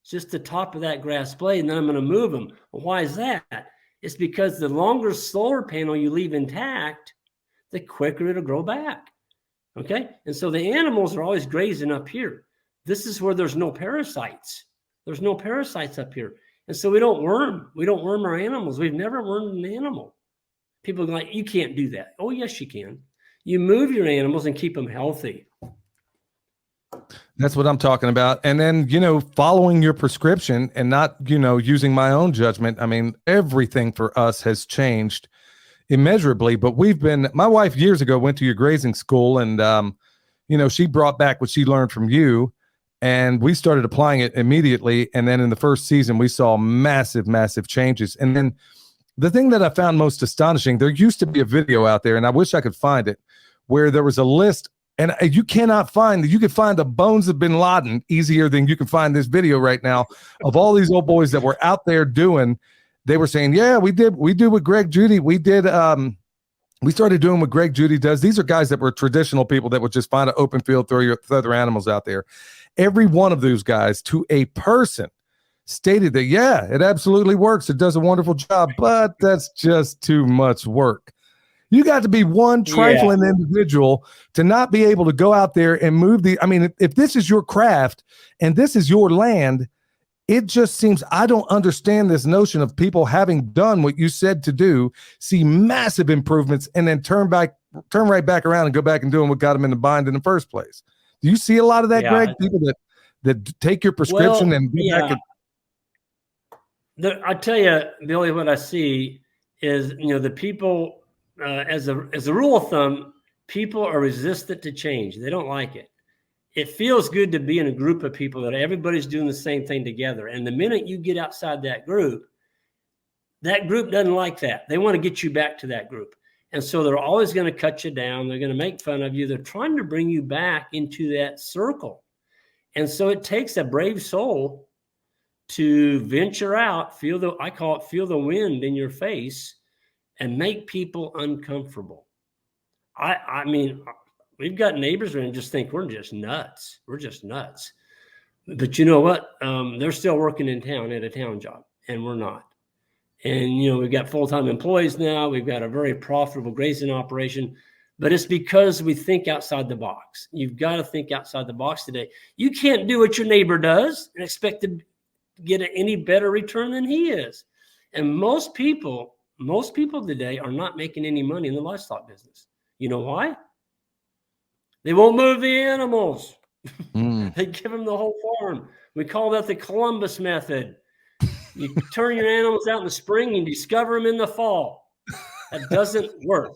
Speaker 5: just the top of that grass blade, and then I'm going to move them. Well, why is that? It's because the longer solar panel you leave intact, the quicker it'll grow back. Okay. And so the animals are always grazing up here. This is where there's no parasites. There's no parasites up here. And so we don't worm our animals. We've never wormed an animal. People are like, you can't do that. Oh, yes, you can. You move your animals and keep them healthy.
Speaker 1: That's what I'm talking about. And then, following your prescription and not, using my own judgment. I mean, everything for us has changed immeasurably, but my wife years ago went to your grazing school and, she brought back what she learned from you and we started applying it immediately. And then in the first season, we saw massive, massive changes. And then the thing that I found most astonishing, there used to be a video out there and I wish I could find it where there was a list and you could find the bones of bin Laden easier than you can find this video right now of all these old boys that were out there doing. They were saying, yeah, we do what Greg Judy. We started doing what Greg Judy does. These are guys that were traditional people that would just find an open field, throw their animals out there. Every one of those guys to a person stated that, yeah, it absolutely works. It does a wonderful job, but that's just too much work. You got to be one trifling individual to not be able to go out there and move if this is your craft and this is your land, it just seems I don't understand this notion of people having done what you said to do, see massive improvements, and then turn right back around and go back and doing what got them in the bind in the first place. Do you see a lot of that, Greg? People that take your prescription and go back and
Speaker 5: I tell you, Billy, what I see is, the people, as a rule of thumb, people are resistant to change. They don't like it. It feels good to be in a group of people that everybody's doing the same thing together. And the minute you get outside that group doesn't like that. They want to get you back to that group. And so they're always going to cut you down. They're going to make fun of you. They're trying to bring you back into that circle. And so it takes a brave soul to venture out, feel the wind in your face, and make people uncomfortable. I mean, we've got neighbors who just think we're just nuts. We're just nuts. But you know what? They're still working in town at a town job, and we're not. And, we've got full-time employees now. We've got a very profitable grazing operation, but it's because we think outside the box. You've got to think outside the box today. You can't do what your neighbor does and expect to get any better return than he is. And most people today are not making any money in the livestock business. You know why? They won't move the animals. They give them the whole farm. We call that the Columbus method. You turn your animals out in the spring and discover them in the fall. That doesn't work.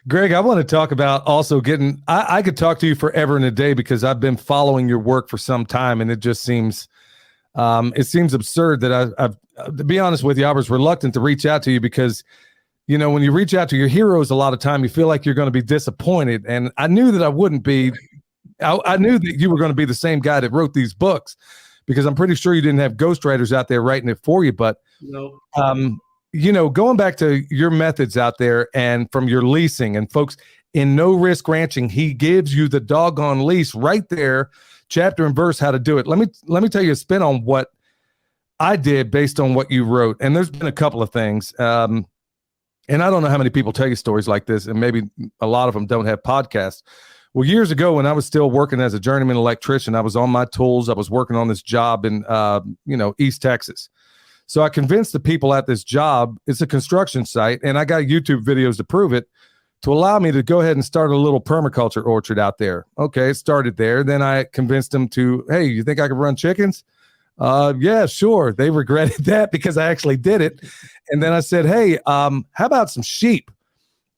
Speaker 1: Greg, I want to talk about also I could talk to you forever and a day because I've been following your work for some time, and it just seems absurd that I've, to be honest with you, I was reluctant to reach out to you because, when you reach out to your heroes, a lot of time you feel like you're going to be disappointed. And I knew that I wouldn't be. I knew that you were going to be the same guy that wrote these books, because I'm pretty sure you didn't have ghostwriters out there writing it for you. But,
Speaker 5: no.
Speaker 1: Going back to your methods out there and from your leasing, and folks, in No Risk Ranching, he gives you the doggone lease right there, chapter and verse, how to do it. Let me tell you a spin on what I did based on what you wrote. And there's been a couple of things. And I don't know how many people tell you stories like this, and maybe a lot of them don't have podcasts. Well, years ago, when I was still working as a journeyman electrician, I was on my tools. I was working on this job in, East Texas. So I convinced the people at this job, it's a construction site, and I got YouTube videos to prove it, to allow me to go ahead and start a little permaculture orchard out there. Okay, it started there. Then I convinced them to, hey, you think I could run chickens? Yeah, sure. They regretted that because I actually did it. And then I said, hey, how about some sheep?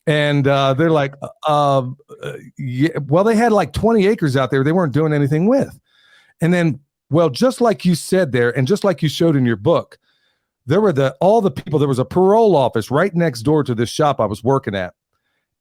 Speaker 1: And they're like, yeah. Well, they had like 20 acres out there they weren't doing anything with. And then, well, just like you said there, and just like you showed in your book, there were all the people. There was a parole office right next door to this shop I was working at,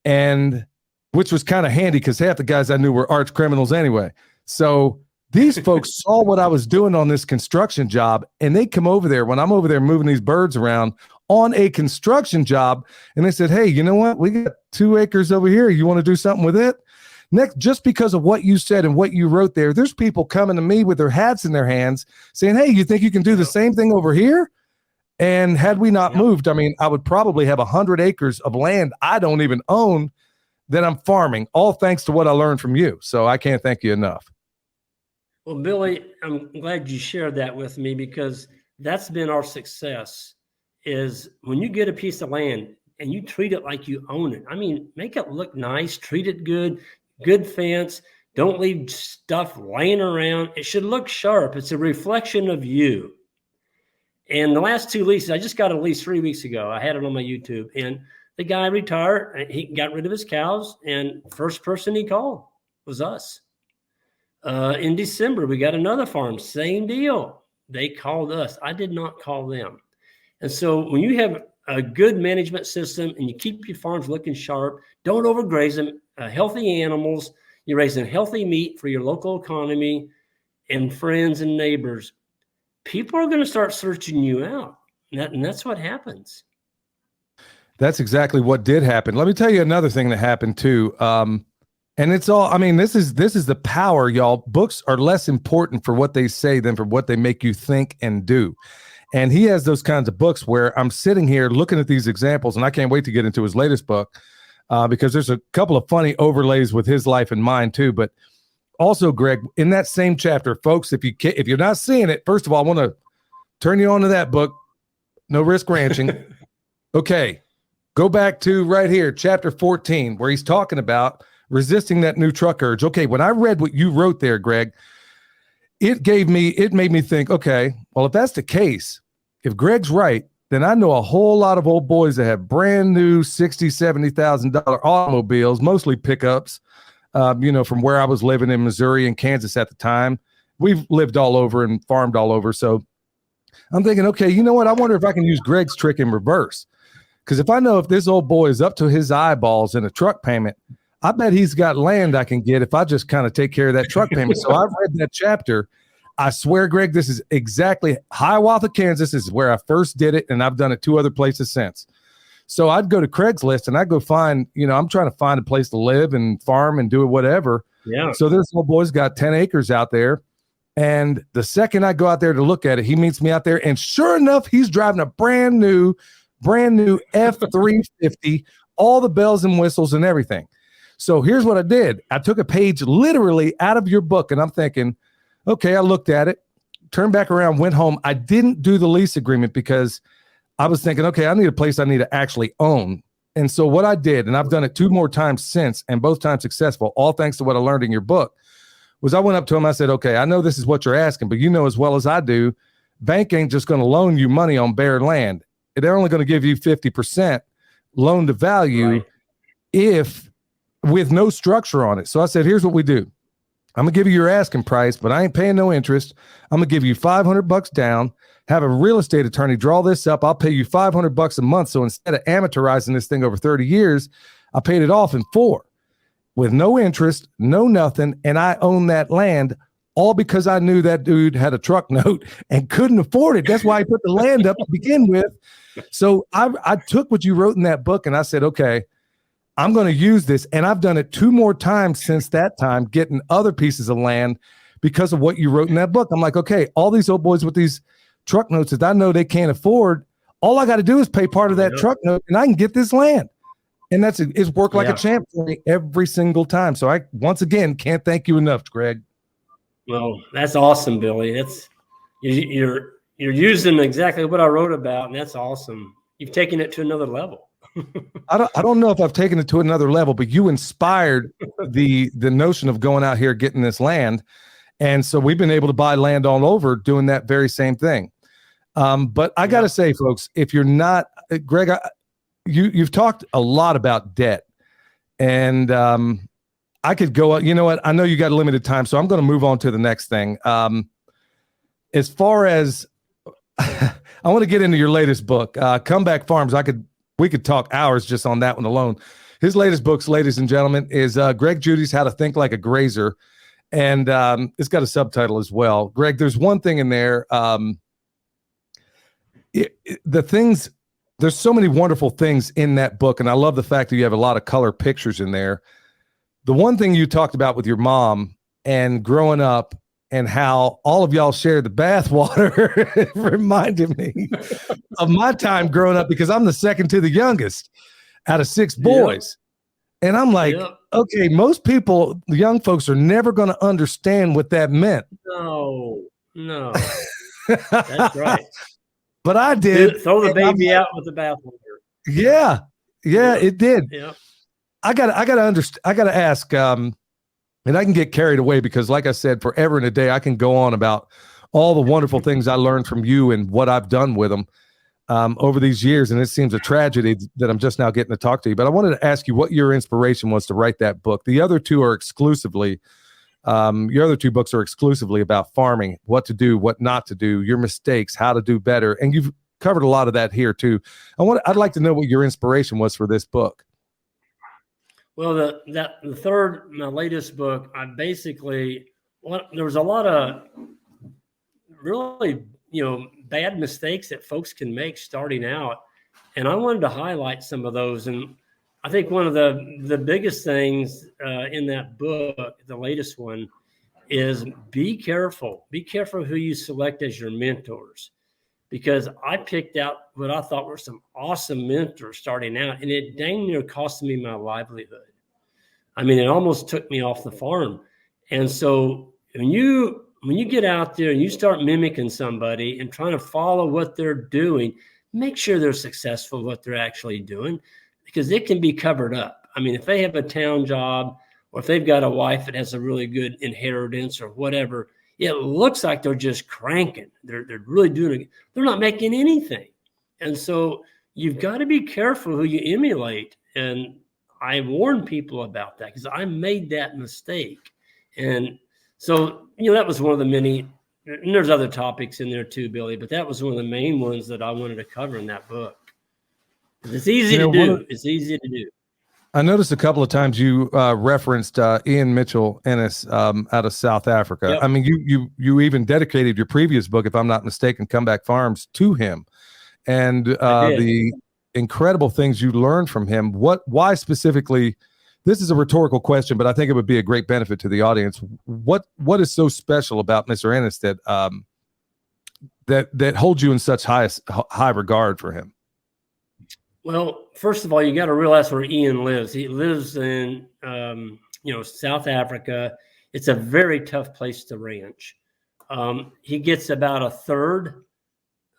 Speaker 1: and which was kind of handy because half the guys I knew were arch criminals anyway. So these folks saw what I was doing on this construction job, and they come over there when I'm over there moving these birds around on a construction job, and they said, hey, you know what? We got 2 acres over here. You want to do something with it? Next, just because of what you said and what you wrote there, there's people coming to me with their hats in their hands saying, hey, you think you can do the same thing over here? And had we not moved, I mean, I would probably have 100 acres of land I don't even own that I'm farming, all thanks to what I learned from you. So I can't thank you enough.
Speaker 5: Well, Billy, I'm glad you shared that with me, because that's been our success, is when you get a piece of land and you treat it like you own it. I mean, make it look nice, treat it good fence. Don't leave stuff laying around. It should look sharp. It's a reflection of you. And the last 2 leases, I just got a lease 3 weeks ago. I had it on my YouTube, and the guy retired. He got rid of his cows, and first person he called was us. In December, we got another farm, same deal. They called us. I did not call them. And so when you have a good management system and you keep your farms looking sharp, don't overgraze them, healthy animals, you're raising healthy meat for your local economy and friends and neighbors, people are going to start searching you out. And that's what happens.
Speaker 1: That's exactly what did happen. Let me tell you another thing that happened too. And it's all, I mean, this is the power, y'all. Books are less important for what they say than for what they make you think and do. And he has those kinds of books where I'm sitting here looking at these examples, and I can't wait to get into his latest book because there's a couple of funny overlays with his life and mine too. But also, Greg, in that same chapter, folks, if you're not seeing it, first of all, I want to turn you on to that book, No Risk Ranching. Okay, go back to right here, chapter 14, where he's talking about resisting that new truck urge. Okay, when I read what you wrote there, Greg, it made me think, okay, well, if that's the case, if Greg's right, then I know a whole lot of old boys that have brand new $60,000, $70,000 automobiles, mostly pickups, from where I was living in Missouri and Kansas at the time. We've lived all over and farmed all over. So I'm thinking, okay, you know what? I wonder if I can use Greg's trick in reverse. Because if I know if this old boy is up to his eyeballs in a truck payment, I bet he's got land I can get if I just kind of take care of that truck payment. So I've read that chapter. I swear, Greg, this is exactly Hiawatha, Kansas. This is where I first did it, and I've done it 2 other places since. So I'd go to Craigslist and I'd go find, I'm trying to find a place to live and farm and do whatever.
Speaker 5: Yeah.
Speaker 1: So this old boy's got 10 acres out there. And the second I go out there to look at it, he meets me out there. And sure enough, he's driving a brand new F-350, all the bells and whistles and everything. So here's what I did. I took a page literally out of your book, and I'm thinking, okay, I looked at it, turned back around, went home. I didn't do the lease agreement because I was thinking, okay, I need a place I need to actually own. And so what I did, and I've done it 2 more times since, and both times successful, all thanks to what I learned in your book, was I went up to him. I said, okay, I know this is what you're asking, but you know as well as I do, bank ain't just going to loan you money on bare land. They're only going to give you 50% loan to value, right, if with no structure on it. So I said, here's what we do. I'm going to give you your asking price, but I ain't paying no interest. I'm going to give you $500 down, have a real estate attorney draw this up. I'll pay you $500 a month. So instead of amortizing this thing over 30 years, I paid it off in 4 with no interest, no nothing. And I own that land all because I knew that dude had a truck note and couldn't afford it. That's why I put the land up to begin with. So I took what you wrote in that book and I said, okay, I'm going to use this. And I've done it 2 more times since that time, getting other pieces of land because of what you wrote in that book. I'm like, okay, all these old boys with these truck notes that I know they can't afford, all I got to do is pay part of that truck note and I can get this land. And it's worked like a champ for me every single time. So I, once again, can't thank you enough, Greg.
Speaker 5: Well, that's awesome, Billy. That's you're using exactly what I wrote about, and that's awesome. You've taken it to another level.
Speaker 1: I don't know if I've taken it to another level, but you inspired the notion of going out here getting this land, and so we've been able to buy land all over doing that very same thing. But I got to say, folks, if you're not Greg, you've talked a lot about debt, and I could go. You know what? I know you got a limited time, so I'm going to move on to the next thing. As far as I want to get into your latest book, Comeback Farms. We could talk hours just on that one alone. His latest books, ladies and gentlemen, is Greg Judy's How to Think Like a Grazer, and it's got a subtitle as well. Greg, there's one thing in there. There's so many wonderful things in that book, and I love the fact that you have a lot of color pictures in there. The one thing you talked about with your mom and growing up and how all of y'all share the bathwater reminded me of my time growing up because I'm the second to the youngest out of 6 boys. Yep. And I'm like, okay, most people, the young folks, are never going to understand what that meant.
Speaker 5: No. That's right.
Speaker 1: But I did.
Speaker 5: Throw the baby out with the bathwater.
Speaker 1: Yeah, it did.
Speaker 5: Yeah.
Speaker 1: I gotta ask, and I can get carried away because, like I said, forever and a day, I can go on about all the wonderful things I learned from you and what I've done with them over these years. And it seems a tragedy that I'm just now getting to talk to you. But I wanted to ask you what your inspiration was to write that book. The other 2 are exclusively, your other 2 books are exclusively about farming, what to do, what not to do, your mistakes, how to do better. And you've covered a lot of that here too. I'd like to know what your inspiration was for this book.
Speaker 5: Well, the third, my latest book, there was a lot of really, bad mistakes that folks can make starting out. And I wanted to highlight some of those. And I think one of the biggest things in that book, the latest one, is be careful. Be careful who you select as your mentors. Because I picked out what I thought were some awesome mentors starting out, and it dang near cost me my livelihood. I mean, it almost took me off the farm. And so when you get out there and you start mimicking somebody and trying to follow what they're doing, make sure they're successful what they're actually doing, because it can be covered up. I mean, if they have a town job or if they've got a wife that has a really good inheritance or whatever, it looks like they're just cranking. They're really doing it. They're not making anything. And so you've got to be careful who you emulate. And I warn people about that because I made that mistake. And so, that was one of the many, and there's other topics in there too, Billy, but that was one of the main ones that I wanted to cover in that book. It's easy to do. It's easy to do.
Speaker 1: I noticed a couple of times you referenced Ian Mitchell Ennis out of South Africa.
Speaker 5: Yep.
Speaker 1: I mean, you even dedicated your previous book, if I'm not mistaken, Comeback Farms, to him, and the incredible things you learned from him. Why specifically? This is a rhetorical question, but I think it would be a great benefit to the audience. What is so special about Mr. Ennis that that holds you in such high regard for him?
Speaker 5: Well, first of all, you got to realize where Ian lives. He lives in, South Africa. It's a very tough place to ranch. He gets about a third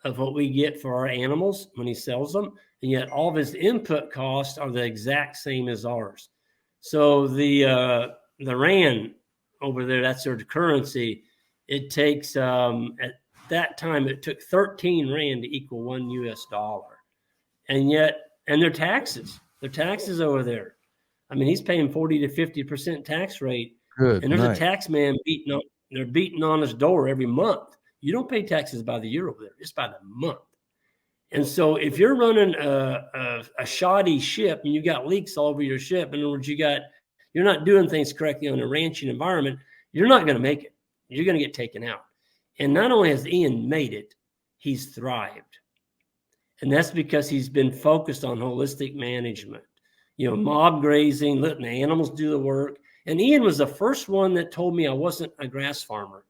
Speaker 5: of what we get for our animals when he sells them, and yet all of his input costs are the exact same as ours. So the rand over there, that's their currency. It takes at that time it took 13 rand to equal $1. And their taxes over there. I mean, he's paying 40 to 50% tax rate.
Speaker 1: Good.
Speaker 5: And there's
Speaker 1: night.
Speaker 5: a tax man beating on his door every month. You don't pay taxes by the year over there, it's by the month. And so if you're running a shoddy ship and you got leaks all over your ship, in other words, you're not doing things correctly on a ranching environment, you're not going to make it. You're going to get taken out. And not only has Ian made it, he's thrived. And that's because he's been focused on holistic management, mob grazing, letting the animals do the work. And Ian was the first one that told me I wasn't a grass farmer.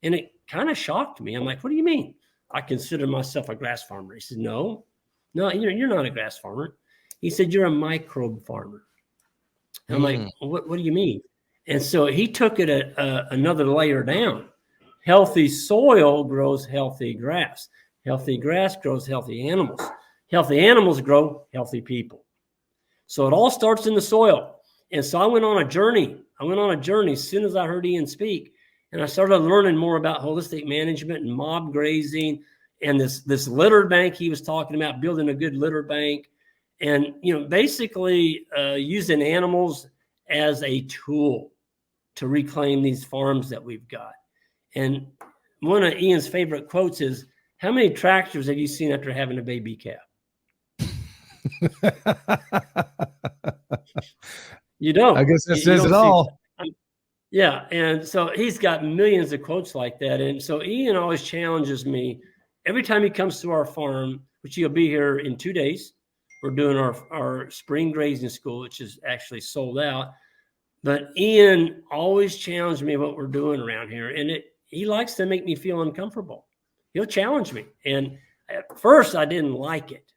Speaker 5: And it kind of shocked me. I'm like, what do you mean? I consider myself a grass farmer. He said, no, you're not a grass farmer. He said, you're a microbe farmer. And I'm like, what do you mean? And so he took it another layer down. Healthy soil grows healthy grass. Healthy grass grows healthy animals. Healthy animals grow healthy people. So it all starts in the soil. And so I went on a journey as soon as I heard Ian speak. And I started learning more about holistic management and mob grazing and this litter bank he was talking about, building a good litter bank. And, basically using animals as a tool to reclaim these farms that we've got. And one of Ian's favorite quotes is, how many tractors have you seen after having a baby calf? You don't.
Speaker 1: I guess that says it all.
Speaker 5: Yeah. And so he's got millions of quotes like that. And so Ian always challenges me every time he comes to our farm, which he'll be here in 2 days. We're doing our spring grazing school, which is actually sold out. But Ian always challenged me what we're doing around here. And he likes to make me feel uncomfortable. He'll challenge me. And at first I didn't like it.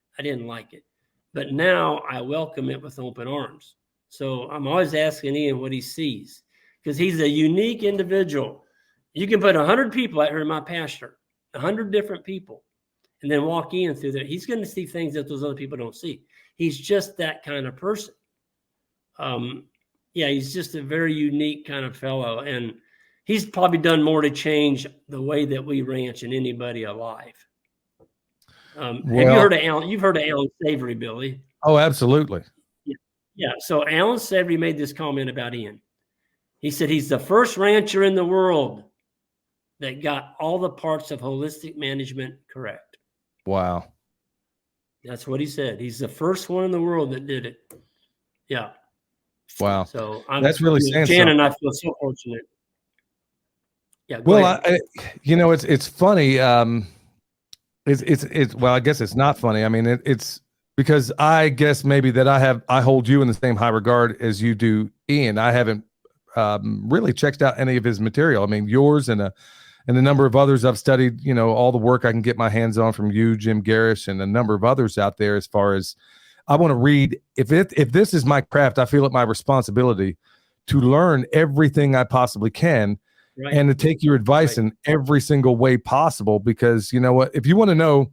Speaker 5: But now I welcome it with open arms. So I'm always asking Ian what he sees, because he's a unique individual. You can put 100 people out here in my pasture, 100 different people, and then walk Ian through there. He's going to see things that those other people don't see. He's just that kind of person. He's just a very unique kind of fellow. And he's probably done more to change the way that we ranch than anybody alive. Have you heard of Alan? You've heard of Alan Savory, Billy.
Speaker 1: Oh, absolutely.
Speaker 5: Yeah. So Alan Savory made this comment about Ian. He said he's the first rancher in the world that got all the parts of holistic management correct.
Speaker 1: Wow.
Speaker 5: That's what he said. He's the first one in the world that did it. Yeah.
Speaker 1: Wow.
Speaker 5: So
Speaker 1: that's really saying
Speaker 5: Jan
Speaker 1: something.
Speaker 5: and I feel so fortunate. Yeah.
Speaker 1: Well, it's funny. It's well, I guess it's not funny. I mean, it's because I guess maybe that I hold you in the same high regard as you do Ian. I haven't really checked out any of his material. I mean, yours and a number of others I've studied, all the work I can get my hands on from you, Jim Garrish, and a number of others out there. As far as I want to read, if this is my craft, I feel it my responsibility to learn everything I possibly can. Right. And to take your advice in every single way possible, because you know what, if you want to know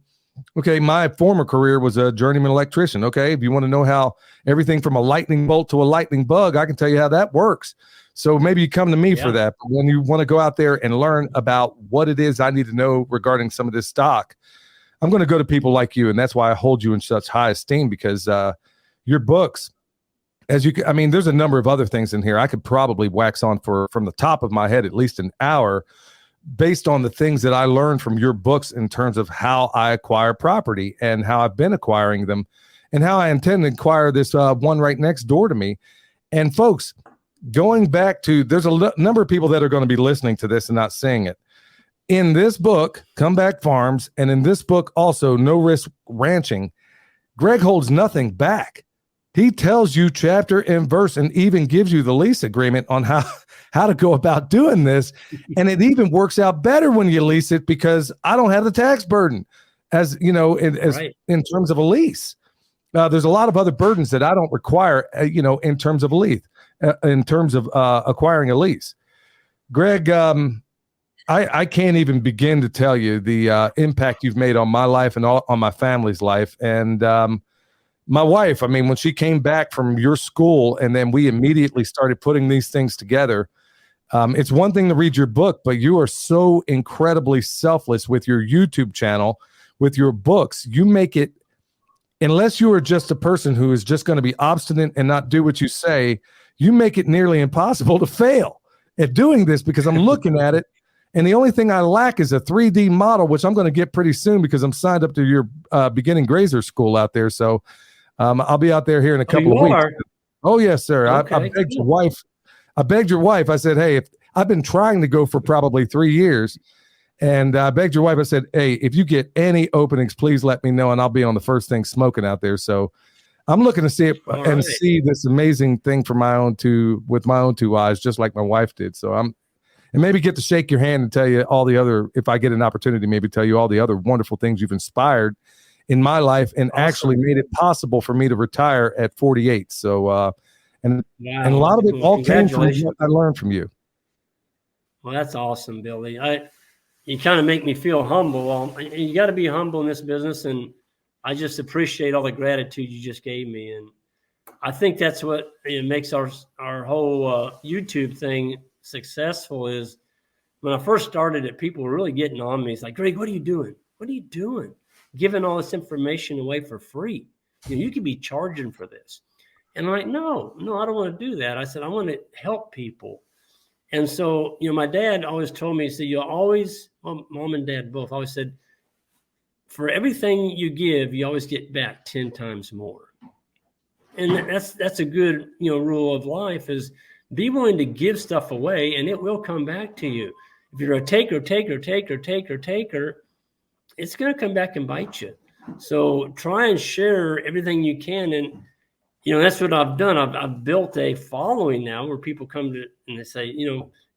Speaker 1: Okay, my former career was a journeyman electrician. Okay, if you want to know how everything from a lightning bolt to a lightning bug, I can tell you how that works. So maybe you come to me for that. But when you want to go out there and learn about what it is I need to know regarding some of this stock, I'm going to go to people like you, and that's why I hold you in such high esteem, because your books, I mean, there's a number of other things in here I could probably wax on from the top of my head at least an hour, based on the things that I learned from your books in terms of how I acquire property and how I've been acquiring them and how I intend to acquire this one right next door to me. And folks, going back to, there's a number of people that are going to be listening to this and not seeing it. In this book, Comeback Farms, and in this book also, No Risk Ranching, Greg holds nothing back. He tells you chapter and verse and even gives you the lease agreement on how to go about doing this. And it even works out better when you lease it, because I don't have the tax burden, as you know, in terms of a lease. There's a lot of other burdens that I don't require, in terms of a lease, in terms of acquiring a lease. Greg, I can't even begin to tell you the impact you've made on my life and on my family's life. And my wife, I mean, when she came back from your school and then we immediately started putting these things together, it's one thing to read your book, but you are so incredibly selfless with your YouTube channel, with your books. You make it, unless you are just a person who is just going to be obstinate and not do what you say, you make it nearly impossible to fail at doing this, because I'm looking at it. And the only thing I lack is a 3D model, which I'm going to get pretty soon because I'm signed up to your beginning grazer school out there. So I'll be out there here in a couple of weeks. Oh, yes, sir. Okay, I begged your wife. I begged your wife. I said, hey, if I've been trying to go for probably 3 years, and I begged your wife. I said, hey, if you get any openings, please let me know, and I'll be on the first thing smoking out there. So I'm looking to see it see this amazing thing with my own two eyes, just like my wife did. So and maybe get to shake your hand and tell you all the other, if I get an opportunity, maybe tell you all the other wonderful things you've inspired in my life and actually made it possible for me to retire at 48. So, and a lot of it all came from what I learned from you.
Speaker 5: Well, that's awesome, Billy. You kind of make me feel humble. Well, you got to be humble in this business, and I just appreciate all the gratitude you just gave me. And I think that's what makes our whole YouTube thing successful. Is when I first started it, people were really getting on me. It's like, Greg, what are you doing? What are you doing? Giving all this information away for free. You could be charging for this. And I'm like, no, I don't want to do that. I said, I want to help people. And so, my dad always told me, he said, mom and dad both always said, for everything you give, you always get back 10 times more. And that's a good, rule of life, is be willing to give stuff away and it will come back to you. If you're a taker, it's going to come back and bite you. So try and share everything you can. And, that's what I've done. I've built a following now where people come to and they say,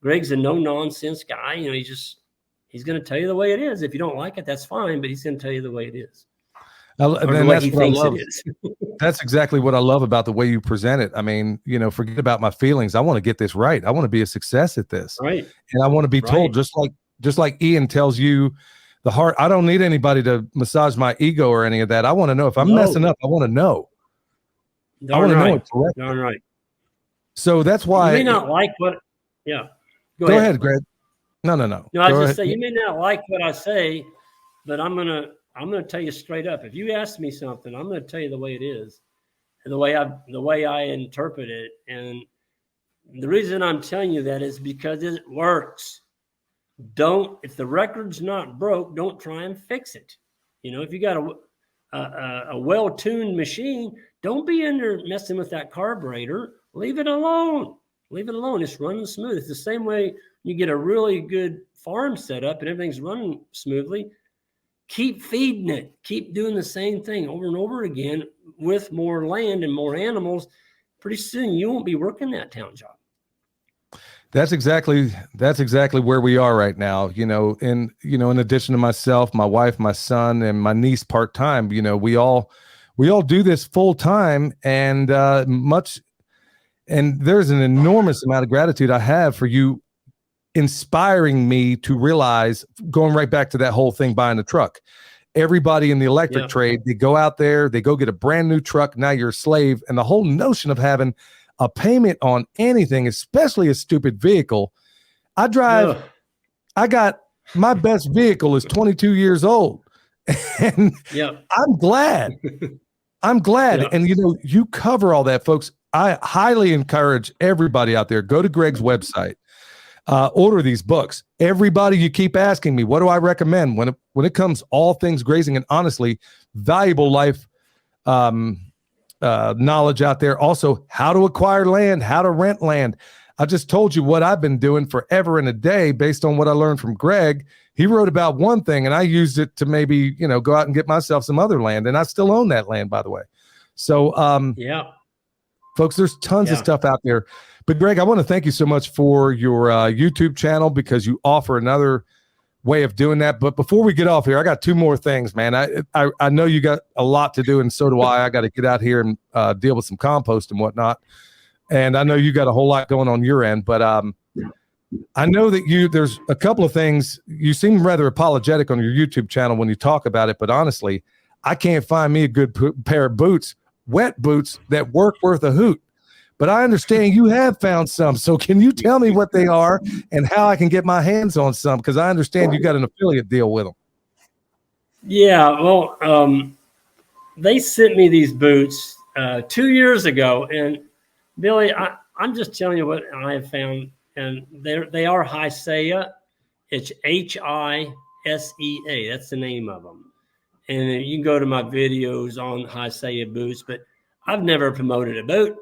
Speaker 5: Greg's a no nonsense guy. He's going to tell you the way it is. If you don't like it, that's fine, but he's going to tell you the way it is.
Speaker 1: And that's what I love. That's exactly what I love about the way you present it. I mean, forget about my feelings. I want to get this right. I want to be a success at this.
Speaker 5: Right.
Speaker 1: And I want to be told, just like Ian tells you the heart. I don't need anybody to massage my ego or any of that. I want to know if I'm messing up. I want to know. I want to know it's correct.
Speaker 5: Darn right.
Speaker 1: So that's why
Speaker 5: you may not like what. Yeah.
Speaker 1: Go ahead, Greg. No.
Speaker 5: No, I was just saying, you may not like what I say, but I'm gonna tell you straight up. If you ask me something, I'm gonna tell you the way it is, and the way I interpret it. And the reason I'm telling you that is because it works. If the record's not broke, don't try and fix it. If you got a well-tuned machine, don't be in there messing with that carburetor. Leave it alone. It's running smooth. It's the same way you get a really good farm set up and everything's running smoothly. Keep feeding it. Keep doing the same thing over and over again with more land and more animals. Pretty soon you won't be working that town job.
Speaker 1: That's exactly where we are right now. In addition to myself, my wife, my son, and my niece part-time, we all do this full time, and there's an enormous amount of gratitude I have for you inspiring me to realize, going right back to that whole thing, buying a truck. everybody in the electric trade, they go out there, they go get a brand new truck. Now you're a slave. And the whole notion of having a payment on anything, especially a stupid vehicle. I got my best vehicle is 22 years old. And I'm glad. And you cover all that, folks. I highly encourage everybody out there, go to Greg's website, order these books. Everybody, you keep asking me, what do I recommend when it comes all things grazing, and honestly, valuable life knowledge out there. Also, how to acquire land, how to rent land. I just told you what I've been doing forever and a day based on what I learned from Greg. He wrote about one thing and I used it to maybe, go out and get myself some other land. And I still own that land, by the way. So, folks, there's tons of stuff out there. But Greg, I want to thank you so much for your YouTube channel, because you offer another way of doing that. But before we get off here, I got two more things, man. I know you got a lot to do, and so do I. I got to get out here and deal with some compost and whatnot. And I know you got a whole lot going on your end, but I know that there's a couple of things. You seem rather apologetic on your YouTube channel when you talk about it, but honestly, I can't find me a good pair of boots, wet boots that work worth a hoot. But I understand you have found some. So can you tell me what they are and how I can get my hands on some? Because I understand you got an affiliate deal with them. Yeah,
Speaker 5: well, they sent me these boots 2 years ago, and Billy, I'm just telling you what I have found, and they are Hisea. It's Hisea. That's the name of them. And you can go to my videos on Hisea boots, but I've never promoted a boot.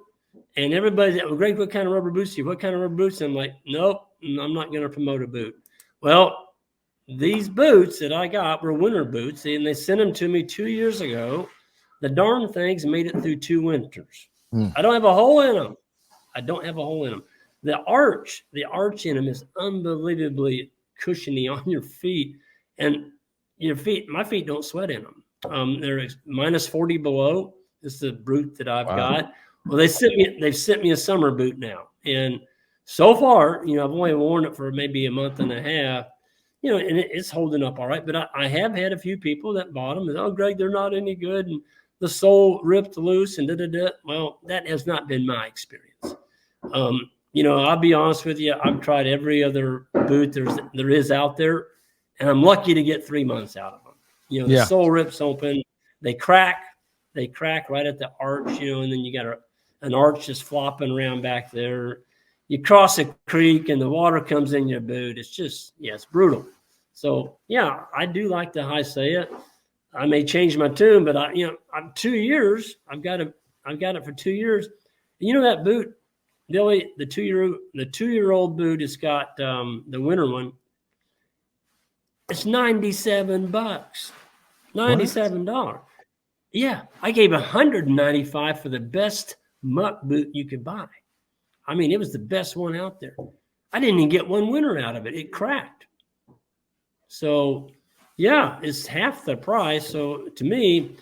Speaker 5: And everybody's like, well, Greg, what kind of rubber boots do you? What kind of rubber boots? I'm like, nope, I'm not going to promote a boot. Well, these boots that I got were winter boots, and they sent them to me 2 years ago. The darn things made it through 2 winters. I don't have a hole in them. The arch in them is unbelievably cushiony on your feet, and my feet don't sweat in them. They're minus 40 below. This is the boot that I've got. Well, they've sent me a summer boot now, and so far, I've only worn it for maybe a month and a half, and it's holding up all right. But I have had a few people that bought them and, oh, Greg, they're not any good, and the sole ripped loose and da-da-da. Well, that has not been my experience. I'll be honest with you. I've tried every other boot there is out there, and I'm lucky to get 3 months out of them. The sole rips open, they crack right at the arch, and then you got an arch just flopping around back there. You cross a creek and the water comes in your boot. It's just, it's brutal. So I do like the Hisea. I may change my tune, but I'm 2 years. I've got it for 2 years. That boot, Billy, the 2-year-old boot has got the winter one. It's $97. $97. Yeah, I gave $195 for the best muck boot you could buy. I mean, it was the best one out there. I didn't even get one winter out of it. It cracked. So, it's half the price. So, to me,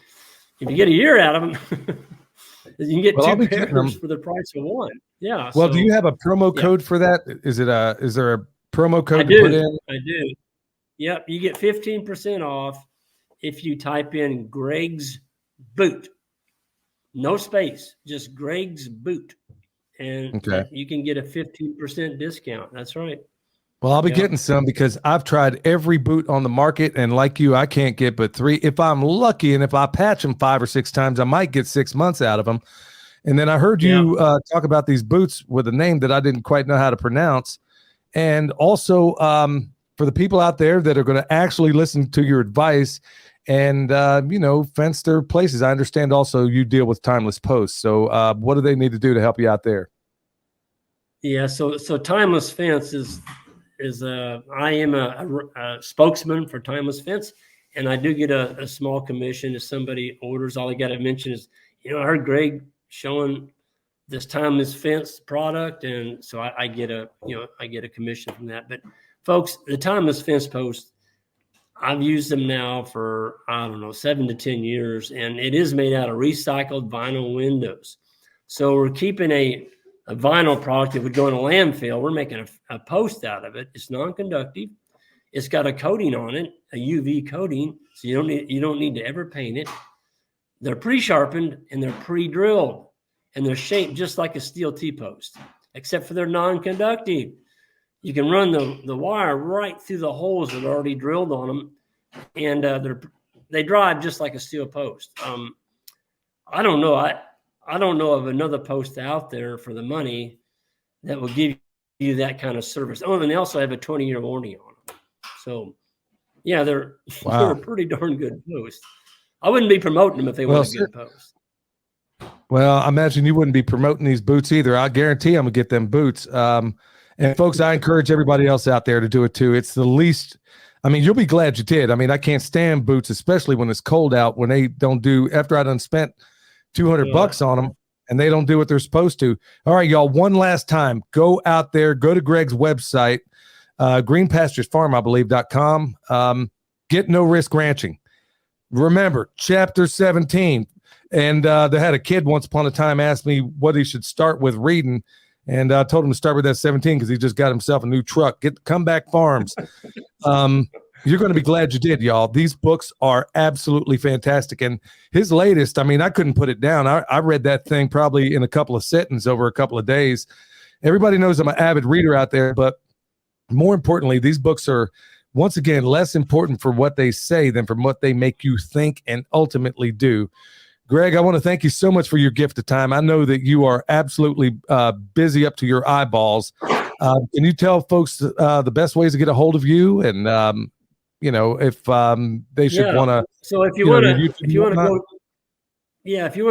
Speaker 5: if you get a year out of them, you can get 2 pairs for the price of one. Yeah.
Speaker 1: Well, do you have a promo code for that? Is there a promo code to put in?
Speaker 5: I do. Yep. You get 15% off if you type in Greg's boot. No space, just Greg's boot. And you can get a 15% discount. That's right.
Speaker 1: Well, I'll be getting some, because I've tried every boot on the market, and like you, I can't get but 3. If I'm lucky, and if I patch them 5 or 6 times, I might get 6 months out of them. And then I heard you talk about these boots with a name that I didn't quite know how to pronounce. And also for the people out there that are going to actually listen to your advice and, fence their places. I understand also you deal with timeless posts. So what do they need to do to help you out there?
Speaker 5: Yeah. So Timeless Fence is I am a spokesman for Timeless Fence, and I do get a small commission if somebody orders. All I got to mention is, I heard Greg showing this Timeless Fence product, and so I get a commission from that. But folks, the Timeless Fence post, I've used them now for, 7 to 10 years, and it is made out of recycled vinyl windows. So we're keeping a vinyl product that would go in a landfill. We're making a post out of it. It's non-conductive. It's got a coating on it, a UV coating, so you don't need to ever paint it. They're pre-sharpened and they're pre-drilled, and they're shaped just like a steel T-post, except for they're non-conductive. You can run the wire right through the holes that are already drilled on them, and they drive just like a steel post. I don't know. I don't know of another post out there for the money that will give you that kind of service. Oh, and they also have a 20-year warranty on them. So, yeah, they're a pretty darn good post. I wouldn't be promoting them if they weren't a good post.
Speaker 1: Well, I imagine you wouldn't be promoting these boots either. I guarantee I'm going to get them boots. And folks, I encourage everybody else out there to do it too. It's the least, I mean, you'll be glad you did. I mean, I can't stand boots, especially when it's cold out, when they don't do, after I done spent $200 on them and they don't do what they're supposed to. All right, y'all, one last time, go out there, go to Greg's website, greenpasturesfarm, get no risk ranching. Remember, chapter 17. And they had a kid once upon a time ask me what he should start with reading. And I told him to start with that 17 because he just got himself a new truck. Get Comeback Farms. You're going to be glad you did, y'all. These books are absolutely fantastic. And his latest, I mean, I couldn't put it down. I read that thing probably in a couple of sittings over a couple of days. Everybody knows I'm an avid reader out there, but more importantly, these books are, once again, less important for what they say than from what they make you think and ultimately do. Greg, I want to thank you so much for your gift of time. I know that you are absolutely busy up to your eyeballs. Can you tell folks the best ways to get a hold of you, and if they should want to?
Speaker 5: So if you want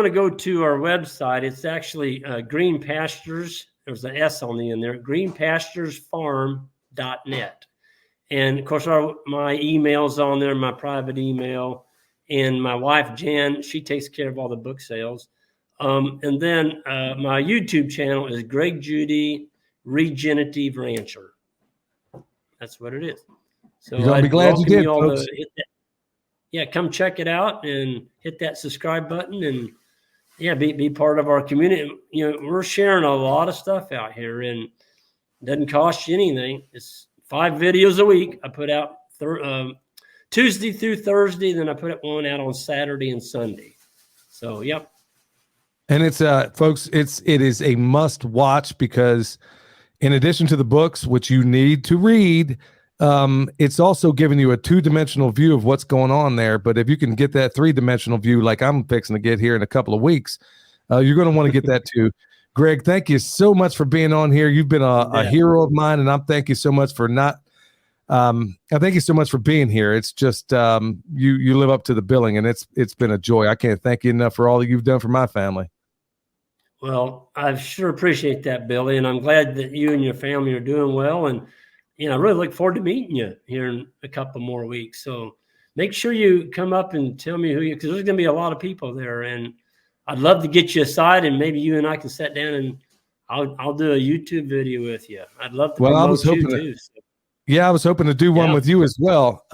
Speaker 5: to go to our website, it's actually Green Pastures. There's an S on the end there. greenpasturesfarm.net, and of course my email's on there, my private email. And my wife, Jan, she takes care of all the book sales. And then my YouTube channel is Greg Judy, Regenerative Rancher. That's what it is. So
Speaker 1: you're going to be glad you did, folks.
Speaker 5: Come check it out and hit that subscribe button and, be part of our community. We're sharing a lot of stuff out here, and it doesn't cost you anything. It's 5 videos a week. I put out Tuesday through Thursday, then I put one out on Saturday and Sunday. So, yep.
Speaker 1: And it's folks, it is a must watch, because in addition to the books, which you need to read, it's also giving you a 2-dimensional view of what's going on there. But if you can get that 3-dimensional view, like I'm fixing to get here in a couple of weeks, you're going to want to get that too. Greg, thank you so much for being on here. You've been a hero of mine, and thank you so much for I thank you so much for being here. It's just you live up to the billing, and it's been a joy. I can't thank you enough for all that you've done for my family.
Speaker 5: Well, I sure appreciate that, Billy, and I'm glad that you and your family are doing well. And I really look forward to meeting you here in a couple more weeks. So make sure you come up and tell me because there's going to be a lot of people there, and I'd love to get you aside, and maybe you and I can sit down and I'll do a YouTube video with you. I'd love to.
Speaker 1: Well, I was hoping too. Yeah, I was hoping to do one with you as well.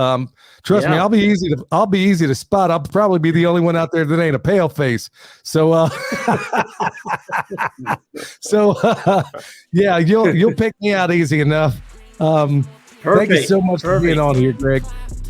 Speaker 1: Trust me, I'll be easy to spot. I'll probably be the only one out there that ain't a pale face. So, you'll pick me out easy enough. Thank you so much for being on here, Greg.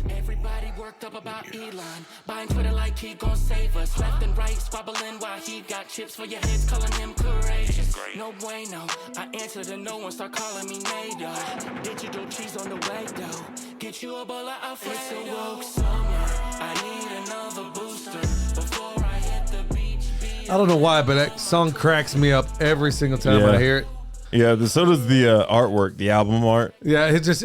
Speaker 4: Everybody worked up about Elon. Buying Twitter like he gon' save us. Left and right, squabbling while he got chips for your heads, calling him courageous. No bueno. I answer to no one, start calling me NATO. Digital cheese on the way, though. Get you a bowl of Alfredo. It's a woke summer. I need another booster before I hit the beach.
Speaker 1: I don't know why, but that song cracks me up every single time I hear it.
Speaker 2: Yeah, so does the artwork, the album art.
Speaker 1: Yeah, it just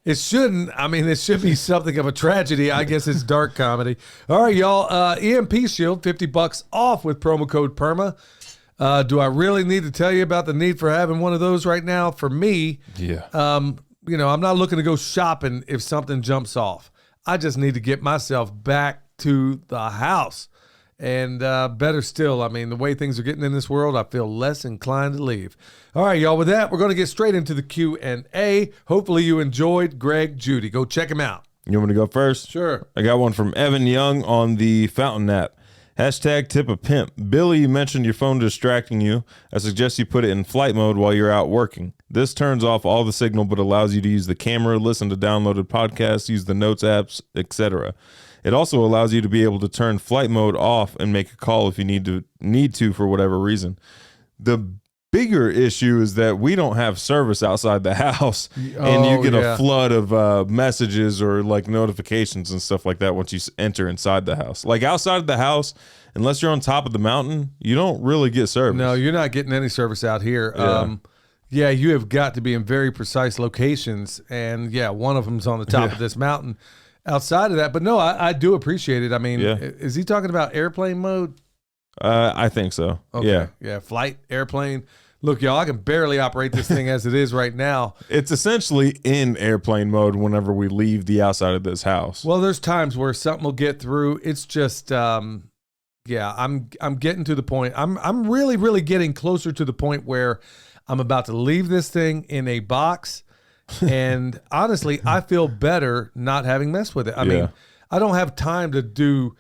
Speaker 1: It shouldn't. I mean, it should be something of a tragedy. I guess it's dark comedy. All right, y'all. EMP Shield, $50 off with promo code PERMA. Do I really need to tell you about the need for having one of those right now? For me, I'm not looking to go shopping if something jumps off. I just need to get myself back to the house. And better still, I mean, the way things are getting in this world, I feel less inclined to leave. All right, y'all, with that, we're going to get straight into the Q&A. Hopefully you enjoyed Greg Judy. Go check him out.
Speaker 2: You want me to go first?
Speaker 1: Sure.
Speaker 2: I got one from Evan Young on the Fountain app. Hashtag tip a pimp. Billy, you mentioned your phone distracting you. I suggest you put it in flight mode while you're out working. This turns off all the signal but allows you to use the camera, listen to downloaded podcasts, use the notes apps, etc. It also allows you to be able to turn flight mode off and make a call if you need to for whatever reason. The bigger issue is that we don't have service outside the house, and you get a flood of messages or like notifications and stuff like that once you enter inside the house. Like outside of the house, unless you're on top of the mountain, you don't really get service.
Speaker 1: No, you're not getting any service out here. Yeah, you have got to be in very precise locations, and one of them's on the top of this mountain. Outside of that, but no, I do appreciate it. I mean, is he talking about airplane mode?
Speaker 2: I think so.
Speaker 1: Okay. Yeah, flight, airplane. Look, y'all, I can barely operate this thing as it is right now.
Speaker 2: It's essentially in airplane mode whenever we leave the outside of this house.
Speaker 1: Well, there's times where something will get through. It's just, I'm getting to the point. I'm really, really getting closer to the point where I'm about to leave this thing in a box. And honestly, I feel better not having messed with it. I mean, I don't have time to do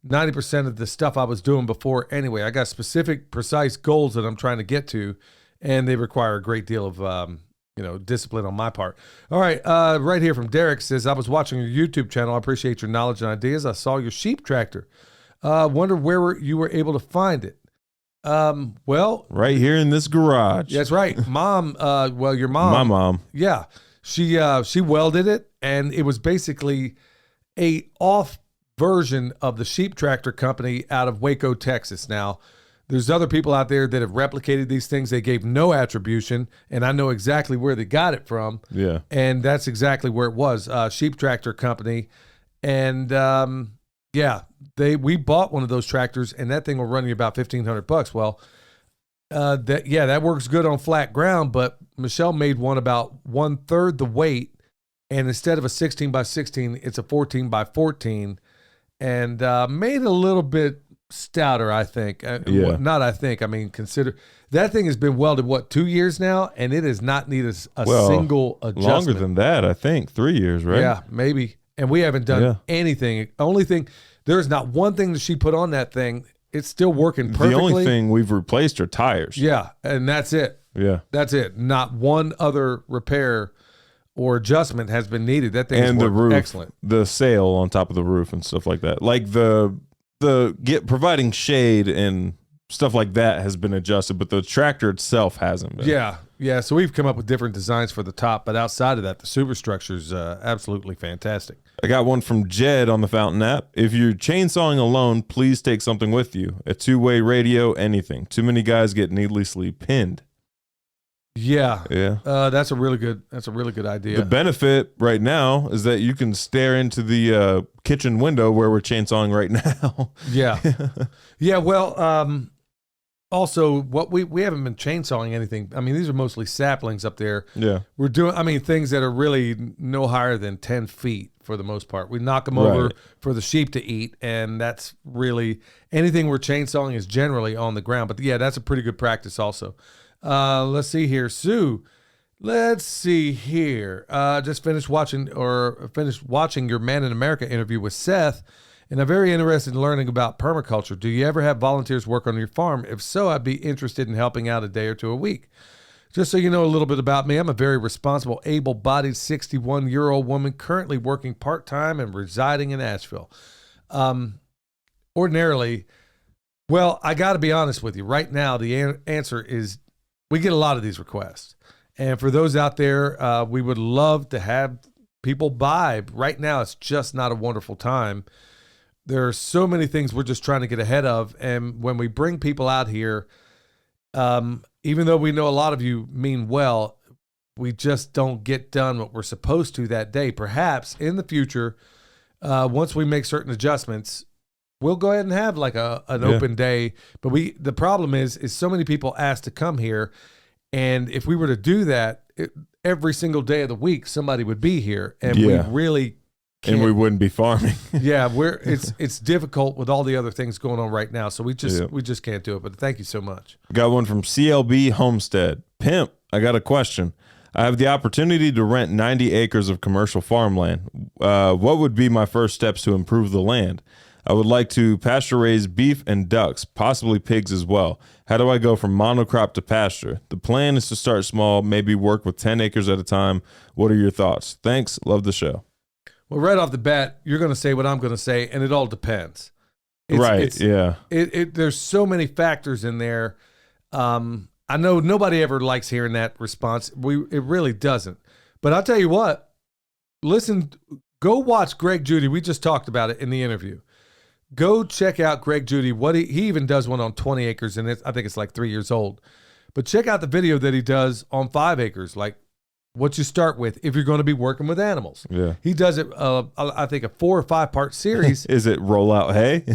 Speaker 1: 90% of the stuff I was doing before anyway. I got specific, precise goals that I'm trying to get to, and they require a great deal of, discipline on my part. All right. Right here from Derek says, I was watching your YouTube channel. I appreciate your knowledge and ideas. I saw your sheep tractor. Wonder where you were able to find it. Well,
Speaker 2: right here in this garage.
Speaker 1: That's right. Mom, your mom.
Speaker 2: My mom.
Speaker 1: Yeah. She welded it, and it was basically a off version of the sheep tractor company out of Waco, Texas. Now, there's other people out there that have replicated these things. They gave no attribution, and I know exactly where they got it from.
Speaker 2: Yeah.
Speaker 1: And that's exactly where it was, sheep tractor company. And, we bought one of those tractors, and that thing will run you about $1,500. Well, that works good on flat ground, but Michelle made one about 1/3 the weight, and instead of a 16x16, it's a 14x14, and made a little bit stouter, I think. Consider that thing has been welded 2 years now, and it has not needed a single adjustment.
Speaker 2: Longer than that, I think 3 years, right?
Speaker 1: Yeah, maybe. And we haven't done anything. Only thing, there's not one thing that she put on that thing. It's still working perfectly.
Speaker 2: The only thing we've replaced are tires.
Speaker 1: Yeah, and that's it.
Speaker 2: Yeah.
Speaker 1: That's it. Not one other repair or adjustment has been needed. That thing
Speaker 2: and
Speaker 1: is
Speaker 2: the roof,
Speaker 1: excellent.
Speaker 2: The sail on top of the roof and stuff like that. Like providing shade and stuff like that has been adjusted, but the tractor itself hasn't been.
Speaker 1: Yeah. So we've come up with different designs for the top, but outside of that, the superstructure is absolutely fantastic.
Speaker 2: I got one from Jed on the Fountain app. If you're chainsawing alone, please take something with you. A two-way radio, anything. Too many guys get needlessly pinned.
Speaker 1: Yeah. That's a really good idea.
Speaker 2: The benefit right now is that you can stare into the kitchen window where we're chainsawing right now.
Speaker 1: Yeah. Well, also, what we haven't been chainsawing anything. I mean, these are mostly saplings up there.
Speaker 2: Yeah.
Speaker 1: We're doing, things that are really no higher than 10 feet for the most part. We knock them over for the sheep to eat, and that's really, anything we're chainsawing is generally on the ground. But yeah, that's a pretty good practice also. Let's see here. Sue, let's see here. Just finished watching your Man in America interview with Seth, and I'm very interested in learning about permaculture. Do you ever have volunteers work on your farm? If so, I'd be interested in helping out a day or two a week. Just so you know a little bit about me, I'm a very responsible, able-bodied 61-year-old woman currently working part-time and residing in Asheville. Ordinarily, well, I got to be honest with you. Right now, the answer is we get a lot of these requests. And for those out there, we would love to have people buy. Right now, it's just not a wonderful time. There are so many things we're just trying to get ahead of. And when we bring people out here, even though we know a lot of you mean well, we just don't get done what we're supposed to that day. Perhaps in the future, once we make certain adjustments, we'll go ahead and have like an open day. But the problem is so many people ask to come here. And if we were to do that, every single day of the week, somebody would be here. And we really can't.
Speaker 2: And we wouldn't be farming.
Speaker 1: It's difficult with all the other things going on right now. So we just can't do it. But thank you so much.
Speaker 2: Got one from CLB Homestead. Pimp, I got a question. I have the opportunity to rent 90 acres of commercial farmland. What would be my first steps to improve the land? I would like to pasture raise beef and ducks, possibly pigs as well. How do I go from monocrop to pasture? The plan is to start small, maybe work with 10 acres at a time. What are your thoughts? Thanks. Love the show.
Speaker 1: Well, right off the bat, you're going to say what I'm going to say, and it all depends.
Speaker 2: Yeah.
Speaker 1: There's so many factors in there. I know nobody ever likes hearing that response. It really doesn't. But I'll tell you what, go watch Greg Judy. We just talked about it in the interview. Go check out Greg Judy. He even does one on 20 acres, and I think it's like 3 years old. But check out the video that he does on 5 acres, like what you start with if you're going to be working with animals.
Speaker 2: Yeah.
Speaker 1: He does it, I think, a 4 or 5 part series.
Speaker 2: Is it roll out hay?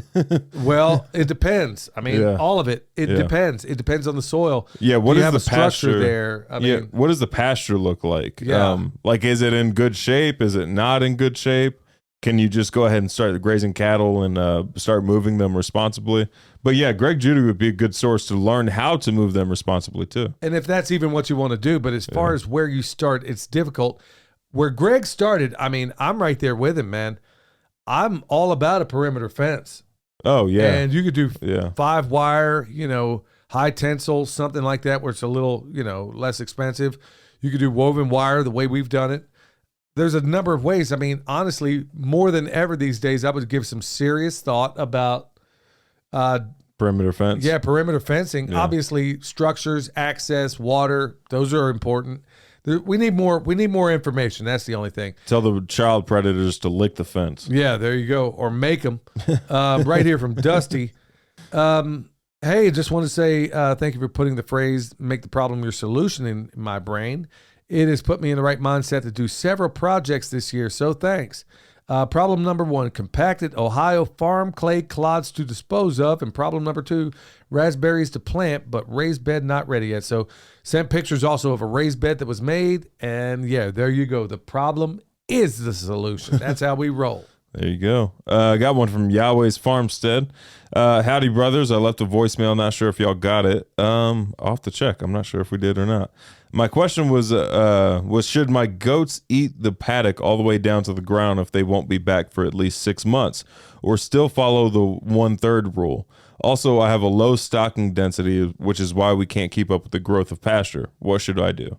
Speaker 1: Well, it depends. I mean, all of it. It depends. It depends on the soil.
Speaker 2: Yeah. What is the pasture
Speaker 1: there? I mean,
Speaker 2: what does the pasture look like?
Speaker 1: Yeah.
Speaker 2: Like, is it in good shape? Is it not in good shape? Can you just go ahead and start grazing cattle and start moving them responsibly? But yeah, Greg Judy would be a good source to learn how to move them responsibly too.
Speaker 1: And if that's even what you want to do, but as far as where you start, it's difficult. Where Greg started, I mean, I'm right there with him, man. I'm all about a perimeter fence.
Speaker 2: Oh yeah.
Speaker 1: And you could do 5 wire, high tensile, something like that, where it's a little, less expensive. You could do woven wire the way we've done it. There's a number of ways. I mean, honestly, more than ever these days, I would give some serious thought about
Speaker 2: perimeter fence.
Speaker 1: Yeah, perimeter fencing. Yeah. Obviously, structures, access, water, those are important. We need more information. That's the only thing.
Speaker 2: Tell the child predators to lick the fence.
Speaker 1: Yeah, there you go. Or make them. Right here from Dusty. Hey, just want to say thank you for putting the phrase, make the problem your solution in my brain. It has put me in the right mindset to do several projects this year, so thanks. Problem number 1, compacted Ohio farm clay clods to dispose of. And problem number 2, raspberries to plant, but raised bed not ready yet. So sent pictures also of a raised bed that was made. And yeah, there you go. The problem is the solution. That's how we roll.
Speaker 2: There you go. I got one from Yahweh's Farmstead. Howdy, brothers. I left a voicemail. Not sure if y'all got it. I'll have to check. I'm not sure if we did or not. My question was should my goats eat the paddock all the way down to the ground if they won't be back for at least 6 months, or still follow the 1/3 rule? Also, I have a low stocking density, which is why we can't keep up with the growth of pasture. What should I do?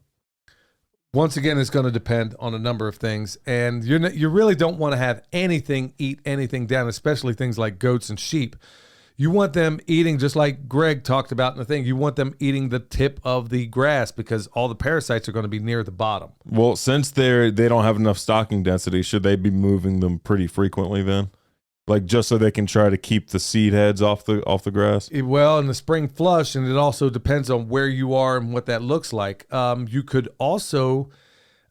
Speaker 1: Once again, it's going to depend on a number of things, and you really don't want to have anything eat anything down, especially things like goats and sheep. You want them eating, just like Greg talked about in the thing, you want them eating the tip of the grass because all the parasites are going to be near the bottom.
Speaker 2: Well, since they don't have enough stocking density, should they be moving them pretty frequently then? Like just so they can try to keep the seed heads off the grass?
Speaker 1: Well, in the spring flush, and it also depends on where you are and what that looks like. You could also,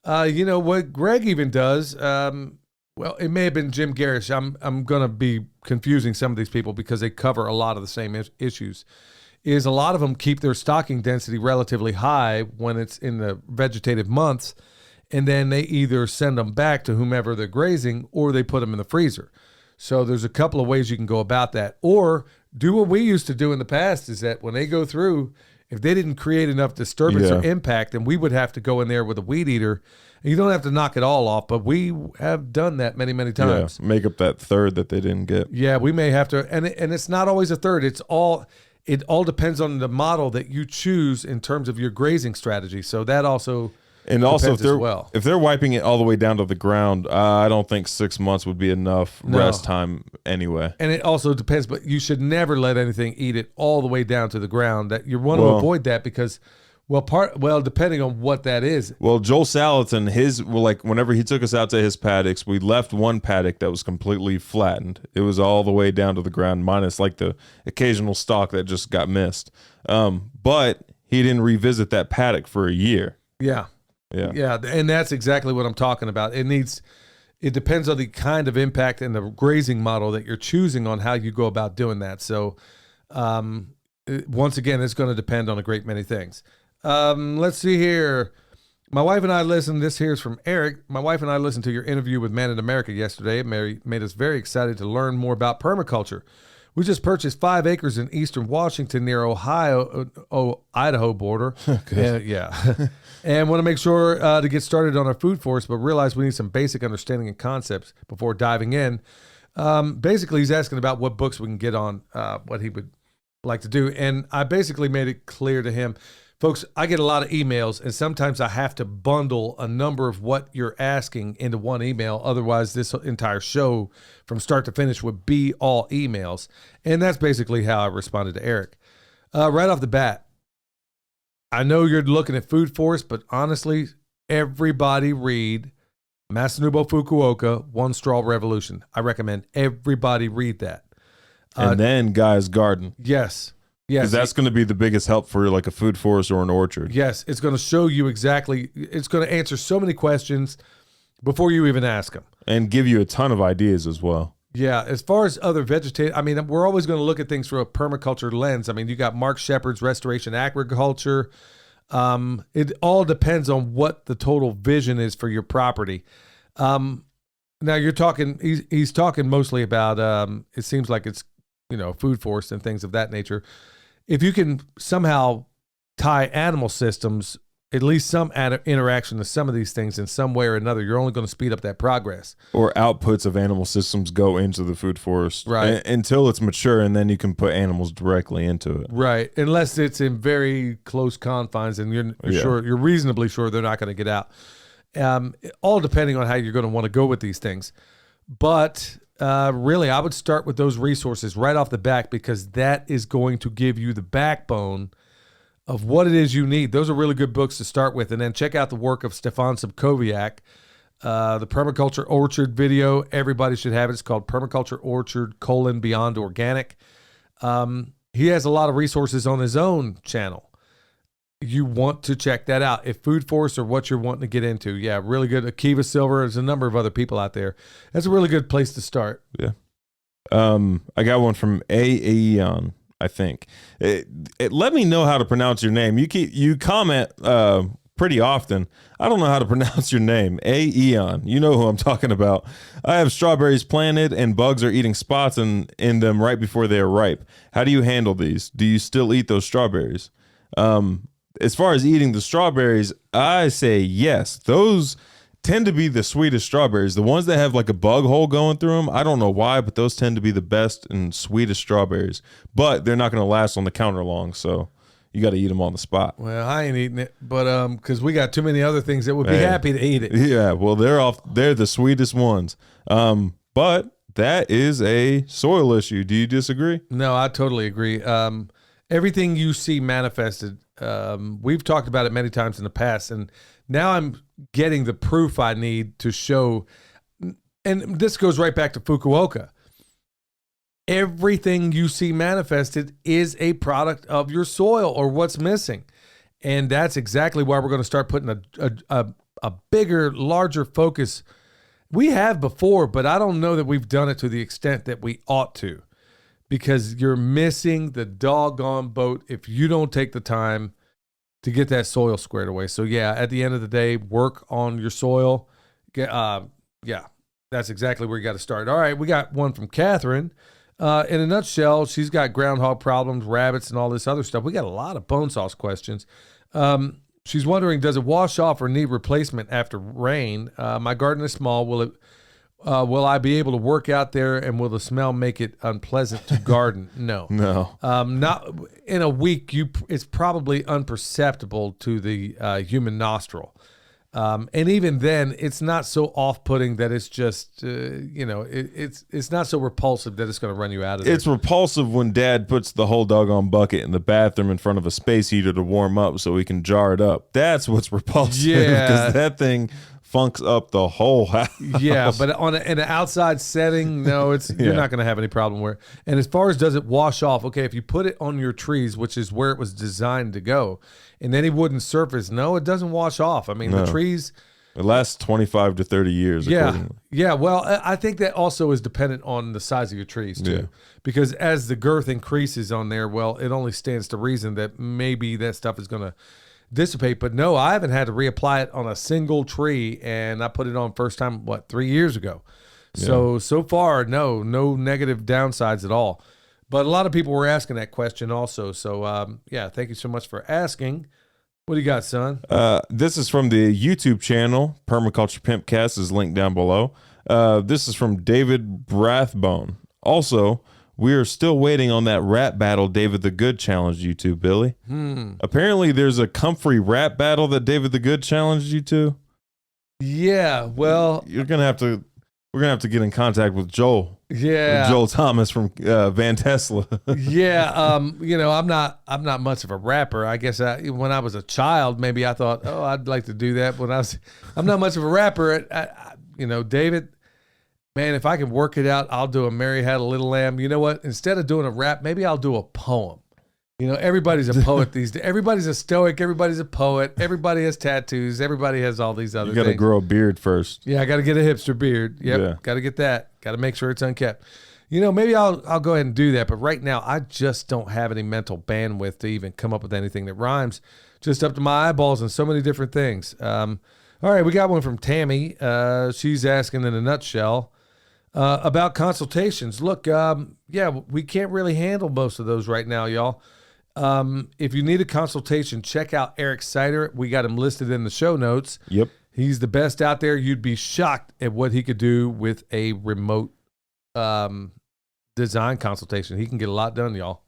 Speaker 1: what Greg even does, well, it may have been Jim Garish. I'm going to be confusing some of these people because they cover a lot of the same issues. Is a lot of them keep their stocking density relatively high when it's in the vegetative months, and then they either send them back to whomever they're grazing or they put them in the freezer. So there's a couple of ways you can go about that. Or do what we used to do in the past, is that when they go through, if they didn't create enough disturbance or impact, then we would have to go in there with a weed eater. And you don't have to knock it all off, but we have done that many, many times.
Speaker 2: Yeah, make up that 1/3 that they didn't get.
Speaker 1: Yeah, we may have to. And it's not always a 1/3. It all depends on the model that you choose in terms of your grazing strategy. So that also...
Speaker 2: And also, if they're wiping it all the way down to the ground, I don't think 6 months would be enough rest time anyway.
Speaker 1: And it also depends, but you should never let anything eat it all the way down to the ground. That you want to avoid that because, depending on what that is.
Speaker 2: Well, Joel Salatin, whenever he took us out to his paddocks, we left one paddock that was completely flattened. It was all the way down to the ground, minus like the occasional stalk that just got missed. But he didn't revisit that paddock for a year.
Speaker 1: Yeah. Yeah, and that's exactly what I'm talking about. It depends on the kind of impact and the grazing model that you're choosing on how you go about doing that. So, once again, it's going to depend on a great many things. Let's see here. My wife and I listened. This here is from Eric. My wife and I listened to your interview with Man in America yesterday. It made us very excited to learn more about permaculture. We just purchased 5 acres in eastern Washington near Idaho border. And want to make sure to get started on our food forest, but realize we need some basic understanding and concepts before diving in. Basically, he's asking about what books we can get on what he would like to do. And I basically made it clear to him, folks, I get a lot of emails, and sometimes I have to bundle a number of what you're asking into one email. Otherwise, this entire show from start to finish would be all emails. And that's basically how I responded to Eric. Right off the bat, I know you're looking at Food Force, but honestly, everybody read Masanobu Fukuoka, One Straw Revolution. I recommend everybody read that.
Speaker 2: And then Guy's Garden.
Speaker 1: Yes.
Speaker 2: Because that's going to be the biggest help for like a food forest or an orchard.
Speaker 1: Yes, it's going to show you exactly. It's going to answer so many questions before you even ask them.
Speaker 2: And give you a ton of ideas as well.
Speaker 1: Yeah, as far as other vegetative, I mean, we're always going to look at things through a permaculture lens. I mean, you got Mark Shepard's Restoration Agriculture. It all depends on what the total vision is for your property. Now you're talking, he's talking mostly about, it seems like it's, food forest and things of that nature. If you can somehow tie animal systems, at least some interaction to some of these things in some way or another, you're only going to speed up that progress.
Speaker 2: Or outputs of animal systems go into the food forest,
Speaker 1: right?
Speaker 2: Until it's mature, and then you can put animals directly into it,
Speaker 1: right? Unless it's in very close confines, and you're reasonably sure they're not going to get out. All depending on how you're going to want to go with these things, but really, I would start with those resources right off the bat, because that is going to give you the backbone of what it is you need. Those are really good books to start with. And then check out the work of Stefan Subkowiak, the Permaculture Orchard video. Everybody should have it. It's called Permaculture Orchard: Beyond Organic. He has a lot of resources on his own channel. You want to check that out. If food forests are what you're wanting to get into, yeah, really good. Akiva Silver, there's a number of other people out there. That's a really good place to start.
Speaker 2: Yeah. I got one from Aeon, I think. Let me know how to pronounce your name. You comment pretty often. I don't know how to pronounce your name. Aeon. You know who I'm talking about. I have strawberries planted and bugs are eating spots in them right before they are ripe. How do you handle these? Do you still eat those strawberries? As far as eating the strawberries, I say yes. Those tend to be the sweetest strawberries. The ones that have like a bug hole going through them, I don't know why, but those tend to be the best and sweetest strawberries. But they're not going to last on the counter long, so you got to eat them on the spot.
Speaker 1: Well, I ain't eating it, but because we got too many other things that would be happy to eat it.
Speaker 2: Yeah, well, they're the sweetest ones. But that is a soil issue. Do you disagree?
Speaker 1: No, I totally agree. Everything you see manifested, we've talked about it many times in the past, and now I'm getting the proof I need to show, and this goes right back to Fukuoka. Everything you see manifested is a product of your soil or what's missing. And that's exactly why we're going to start putting a bigger, larger focus. We have before, but I don't know that we've done it to the extent that we ought to. Because you're missing the doggone boat if you don't take the time to get that soil squared away. So yeah, at the end of the day, work on your soil. Yeah, that's exactly where you got to start. All right, we got one from Catherine. In a nutshell, she's got groundhog problems, rabbits, and all this other stuff. We got a lot of bone sauce questions. She's wondering, does it wash off or need replacement after rain? My garden is small. Will I be able to work out there, and will the smell make it unpleasant to garden? No. Not in a week. It's probably imperceptible to the human nostril, and even then, it's not so off-putting that it's just it's not so repulsive that it's going to run you out of there.
Speaker 2: It's repulsive when Dad puts the whole doggone bucket in the bathroom in front of a space heater to warm up so he can jar it up. That's what's repulsive.
Speaker 1: Yeah,
Speaker 2: because that thing funks up the whole house.
Speaker 1: Yeah, but in an outside setting, no, you're not going to have any problem where. And as far as does it wash off? Okay, if you put it on your trees, which is where it was designed to go, and any wooden surface, no, it doesn't wash off. I mean, the trees.
Speaker 2: It lasts 25 to 30 years.
Speaker 1: Yeah. Well, I think that also is dependent on the size of your trees too, because as the girth increases on there, well, it only stands to reason that maybe that stuff is going to dissipate. But no, I haven't had to reapply it on a single tree, and I put it on first time 3 years ago. So far, no negative downsides at all. But a lot of people were asking that question also. So thank you so much for asking. What do you got, son?
Speaker 2: This is from the YouTube channel. Permaculture Pimpcast is linked down below. This is from David Brathbone. Also, we are still waiting on that rap battle David the Good challenged you to, Billy. Apparently, there's a comfrey rap battle that David the Good challenged you to.
Speaker 1: Yeah, well,
Speaker 2: we're gonna have to get in contact with Joel.
Speaker 1: Yeah,
Speaker 2: Joel Thomas from Van Tesla.
Speaker 1: Yeah, I'm not much of a rapper. I guess when I was a child, maybe I thought, oh, I'd like to do that. I'm not much of a rapper. David, man, if I can work it out, I'll do a Mary Had a Little Lamb. You know what? Instead of doing a rap, maybe I'll do a poem. Everybody's a poet these days. Everybody's a stoic. Everybody's a poet. Everybody has tattoos. Everybody has all these other things.
Speaker 2: You got to grow a beard first.
Speaker 1: Yeah, I got to get a hipster beard. Yep, yeah. Got to get that. Got to make sure it's unkept. Maybe I'll go ahead and do that. But right now, I just don't have any mental bandwidth to even come up with anything that rhymes. Just up to my eyeballs and so many different things. All right, we got one from Tammy. She's asking in a nutshell about consultations. Look, we can't really handle most of those right now, y'all. If you need a consultation, check out Eric Sider. We got him listed in the show notes.
Speaker 2: Yep.
Speaker 1: He's the best out there. You'd be shocked at what he could do with a remote design consultation. He can get a lot done, y'all.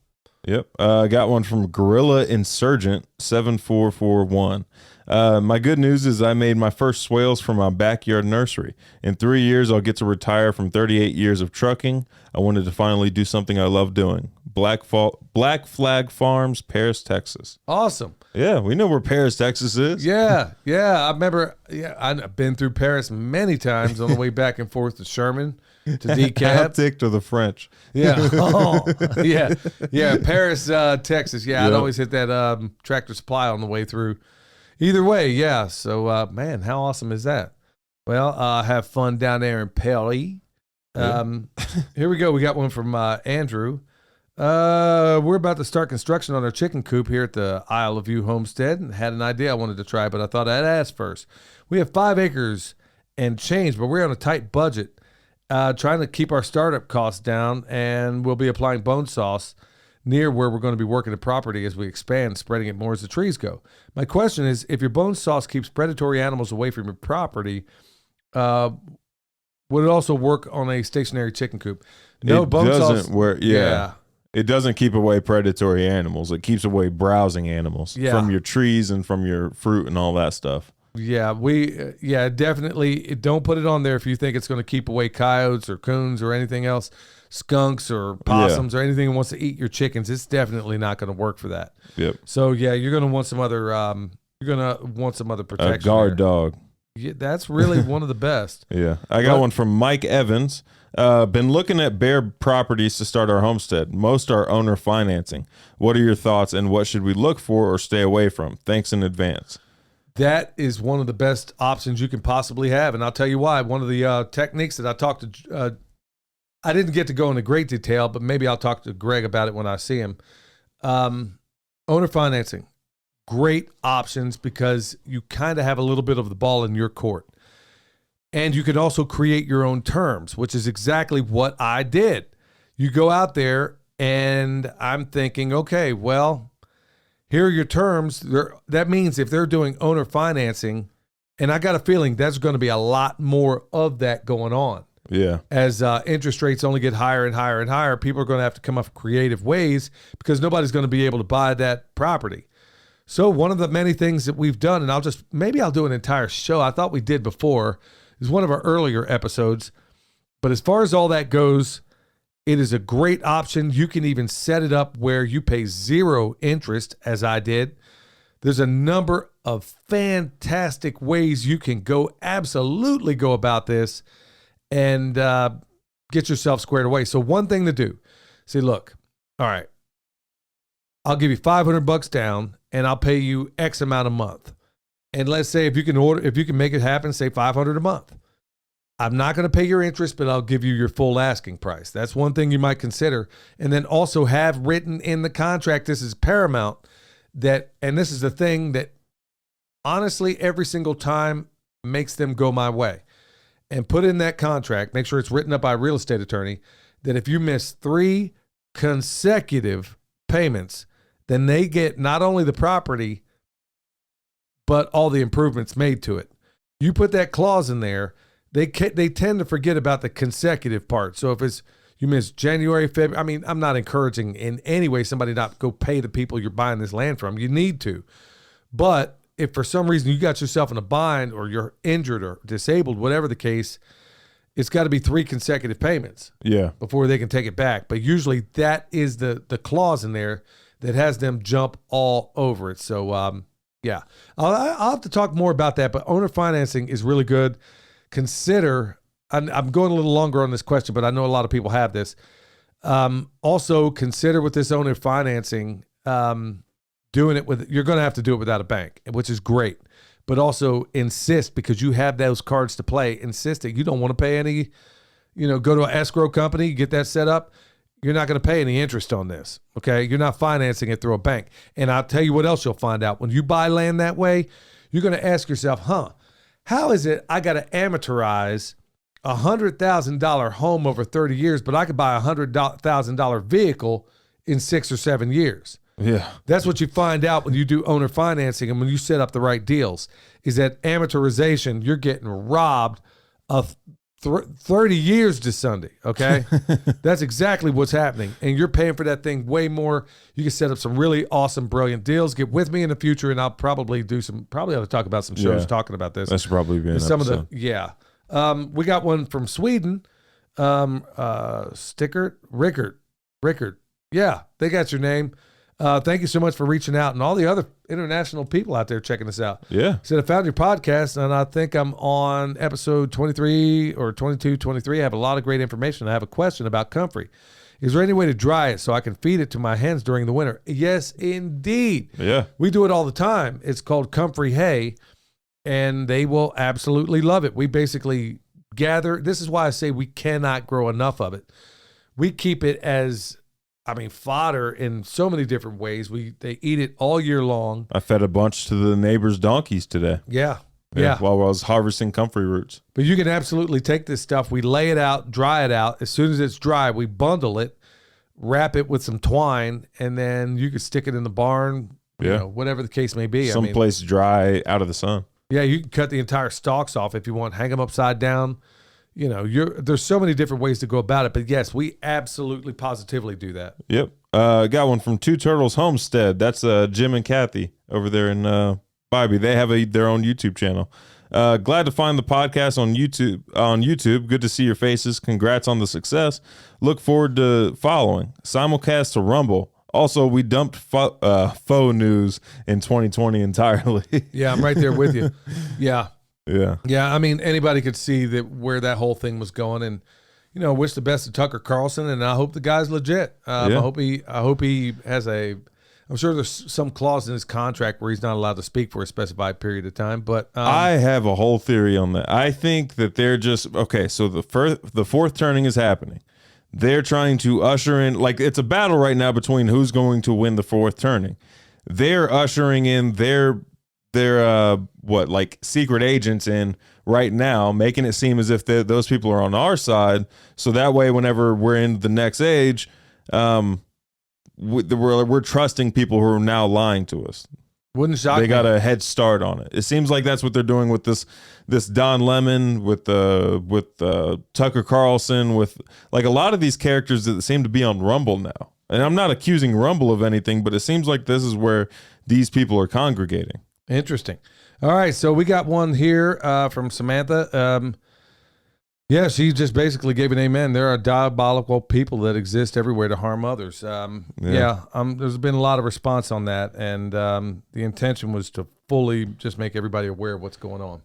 Speaker 2: Yep. I got one from Gorilla Insurgent 7441. My good news is I made my first swales from my backyard nursery. In 3 years, I'll get to retire from 38 years of trucking. I wanted to finally do something I love doing. Black Flag Farms, Paris, Texas.
Speaker 1: Awesome.
Speaker 2: Yeah, we know where Paris, Texas is.
Speaker 1: Yeah. I remember. Yeah, I've been through Paris many times on the way back and forth to Sherman, to DeKalb.
Speaker 2: Uptick to the French.
Speaker 1: Yeah. Yeah. Paris, Texas. Yeah, I'd always hit that Tractor Supply on the way through. Either way, yeah. So, man, how awesome is that? Well, have fun down there in Paris. Here we go. We got one from Andrew. We're about to start construction on our chicken coop here at the Isle of View Homestead, and had an idea I wanted to try, but I thought I'd ask first. We have 5 acres and change, but we're on a tight budget, trying to keep our startup costs down, and we'll be applying bone sauce near where we're going to be working the property as we expand, spreading it more as the trees go. My question is, if your bone sauce keeps predatory animals away from your property, would it also work on a stationary chicken coop? No, bone sauce.
Speaker 2: Yeah. It doesn't keep away predatory animals. It keeps away browsing animals from your trees and from your fruit and all that stuff.
Speaker 1: Yeah, definitely. Don't put it on there if you think it's going to keep away coyotes or coons or anything else, skunks or possums or anything that wants to eat your chickens. It's definitely not going to work for that.
Speaker 2: Yep.
Speaker 1: So you're going to want some other protection.
Speaker 2: A guard dog.
Speaker 1: Yeah, that's really one of the best.
Speaker 2: Yeah, I got one from Mike Evans. Been looking at bare properties to start our homestead. Most are owner financing. What are your thoughts, and what should we look for or stay away from? Thanks in advance.
Speaker 1: That is one of the best options you can possibly have, and I'll tell you why. One of the techniques that I talked to, I didn't get to go into great detail, but maybe I'll talk to Greg about it when I see him. Owner financing, great options because you kind of have a little bit of the ball in your court. And you can also create your own terms, which is exactly what I did. You go out there and I'm thinking, okay, well, here are your terms. That means if they're doing owner financing, and I got a feeling there's going to be a lot more of that going on.
Speaker 2: Yeah.
Speaker 1: As interest rates only get higher and higher and higher, people are going to have to come up with creative ways because nobody's going to be able to buy that property. So one of the many things that we've done, and maybe I'll do an entire show. I thought we did before. Is one of our earlier episodes. But as far as all that goes, it is a great option. You can even set it up where you pay 0 interest, as I did. There's a number of fantastic ways you can absolutely go about this and get yourself squared away. So one thing to do, say, look, all right, I'll give you $500 down and I'll pay you X amount a month. And let's say if you can make it happen, say $500 a month. I'm not going to pay your interest, but I'll give you your full asking price. That's one thing you might consider. And then also have written in the contract, this is paramount, and this is the thing that honestly every single time makes them go my way. And put in that contract, make sure it's written up by a real estate attorney, that if you miss 3 consecutive payments, then they get not only the property, but all the improvements made to it. You put that clause in there they tend to forget about the consecutive part. So if you miss January, February, I mean, I'm not encouraging in any way somebody not go pay the people you're buying this land from. You need to. But if for some reason you got yourself in a bind or you're injured or disabled, whatever the case, it's got to be 3 consecutive payments before they can take it back. But usually that is the clause in there that has them jump all over it. So, yeah, I'll have to talk more about that, but owner financing is really good. Consider, I'm going a little longer on this question, but I know a lot of people have this. Also consider with this owner financing, doing it with, you're going to have to do it without a bank, which is great, but also insist, because you have those cards to play, insist that you don't want to pay any, go to an escrow company, get that set up. You're not going to pay any interest on this, okay? You're not financing it through a bank. And I'll tell you what else you'll find out. When you buy land that way, you're going to ask yourself, how is it I got to amateurize a $100,000 home over 30 years, but I could buy a $100,000 vehicle in 6 or 7 years?
Speaker 2: Yeah.
Speaker 1: That's what you find out when you do owner financing and when you set up the right deals, is that amateurization, you're getting robbed of 30 years to Sunday, okay? That's exactly what's happening. And you're paying for that thing way more. You can set up some really awesome, brilliant deals. Get with me in the future, and I'll probably ought to talk about some shows talking about this.
Speaker 2: That should probably be an episode.
Speaker 1: We got one from Sweden. Rickard. Yeah, they got your name. Thank you so much for reaching out, and all the other international people out there checking us out.
Speaker 2: Yeah.
Speaker 1: Said I found your podcast, and I think I'm on episode 23 or 22, 23. I have a lot of great information. I have a question about comfrey. Is there any way to dry it so I can feed it to my hens during the winter? Yes, indeed.
Speaker 2: Yeah.
Speaker 1: We do it all the time. It's called comfrey hay, and they will absolutely love it. We basically gather. This is why I say we cannot grow enough of it. We keep it as, fodder in so many different ways. They eat it all year long.
Speaker 2: I fed a bunch to the neighbors' donkeys today.
Speaker 1: Yeah.
Speaker 2: While I was harvesting comfrey roots.
Speaker 1: But you can absolutely take this stuff. We lay it out, dry it out. As soon as it's dry, we bundle it, wrap it with some twine, and then you can stick it in the barn, whatever the case may be.
Speaker 2: Someplace dry out of the sun.
Speaker 1: Yeah, you can cut the entire stalks off if you want, hang them upside down. There's so many different ways to go about it, but yes, we absolutely positively do that.
Speaker 2: Yep. Got one from Two Turtles Homestead. That's Jim and Kathy over there in Bybee. They have their own YouTube channel. Glad to find the podcast on YouTube. Good to see your faces. Congrats on the success. Look forward to following. Simulcast to Rumble. Also, we dumped faux news in 2020 entirely.
Speaker 1: Yeah, I'm right there with you. Yeah.
Speaker 2: Yeah.
Speaker 1: Yeah, anybody could see where that whole thing was going, and wish the best to Tucker Carlson, and I hope the guy's legit. I hope he has I'm sure there's some clause in his contract where he's not allowed to speak for a specified period of time, but
Speaker 2: I have a whole theory on that. I think that they're just so the fourth turning is happening. They're trying to usher in, it's a battle right now between who's going to win the fourth turning. They're ushering in their secret agents in right now, making it seem as if those people are on our side. So that way, whenever we're in the next age, we're trusting people who are now lying to us.
Speaker 1: Wouldn't shock me.
Speaker 2: They got a head start on it. It seems like that's what they're doing with this Don Lemon, with Tucker Carlson, with a lot of these characters that seem to be on Rumble now. And I'm not accusing Rumble of anything, but it seems like this is where these people are congregating.
Speaker 1: Interesting. All right, so we got one here from Samantha. She just basically gave an amen. There are diabolical people that exist everywhere to harm others. There's been a lot of response on that, and the intention was to fully just make everybody aware of what's going on.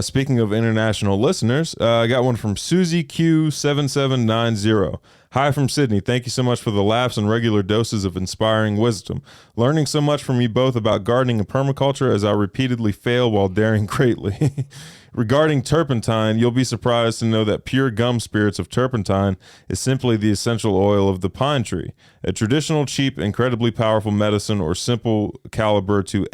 Speaker 2: Speaking of international listeners, I got one from Susie Q7790. Hi from Sydney. Thank you so much for the laughs and regular doses of inspiring wisdom. Learning so much from you both about gardening and permaculture as I repeatedly fail while daring greatly. Regarding turpentine, you'll be surprised to know that pure gum spirits of turpentine is simply the essential oil of the pine tree, a traditional, cheap, incredibly powerful medicine or simple caliber to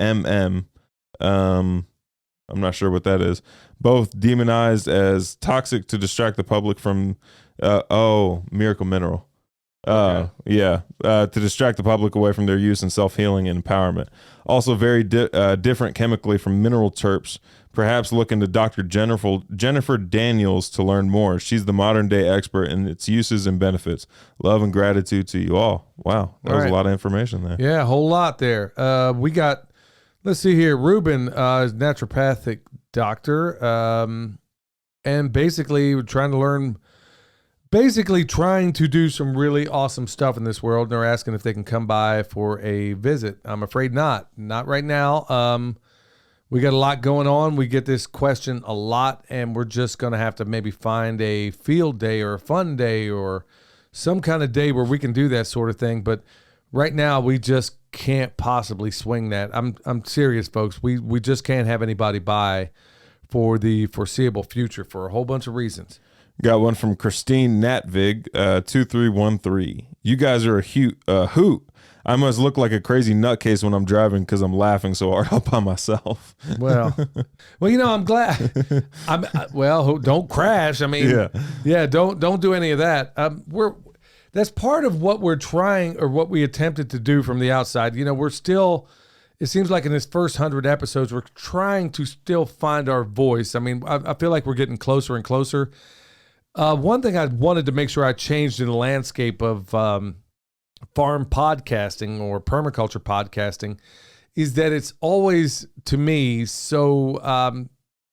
Speaker 2: I'm not sure what that is. Both demonized as toxic to distract the public from, miracle mineral. To distract the public away from their use in self-healing and empowerment. Also very different chemically from mineral terps, Perhaps look into Dr. Jennifer Daniels to learn more. She's the modern day expert in its uses and benefits. Love and gratitude to you all. Wow. That was a lot of information there.
Speaker 1: Yeah, a whole lot there. We got, let's see here, Ruben is naturopathic doctor. And basically trying to do some really awesome stuff in this world. And they're asking if they can come by for a visit. I'm afraid not right now. We got a lot going on. We get this question a lot, and we're just going to have to maybe find a field day or a fun day or some kind of day where we can do that sort of thing. But right now we just can't possibly swing that. I'm serious, folks. We just can't have anybody by for the foreseeable future for a whole bunch of reasons.
Speaker 2: Got one from Christine Natvig, 2313. You guys are a hoot. I must look like a crazy nutcase when I'm driving because I'm laughing so hard all by myself.
Speaker 1: Well, I'm glad. Don't crash. I mean, don't do any of that. That's part of what we're trying or what we attempted to do from the outside. We're still. It seems like in this first 100 episodes, we're trying to still find our voice. I mean, I feel like we're getting closer and closer. One thing I wanted to make sure I changed in the landscape of farm podcasting or permaculture podcasting is that it's always, to me, so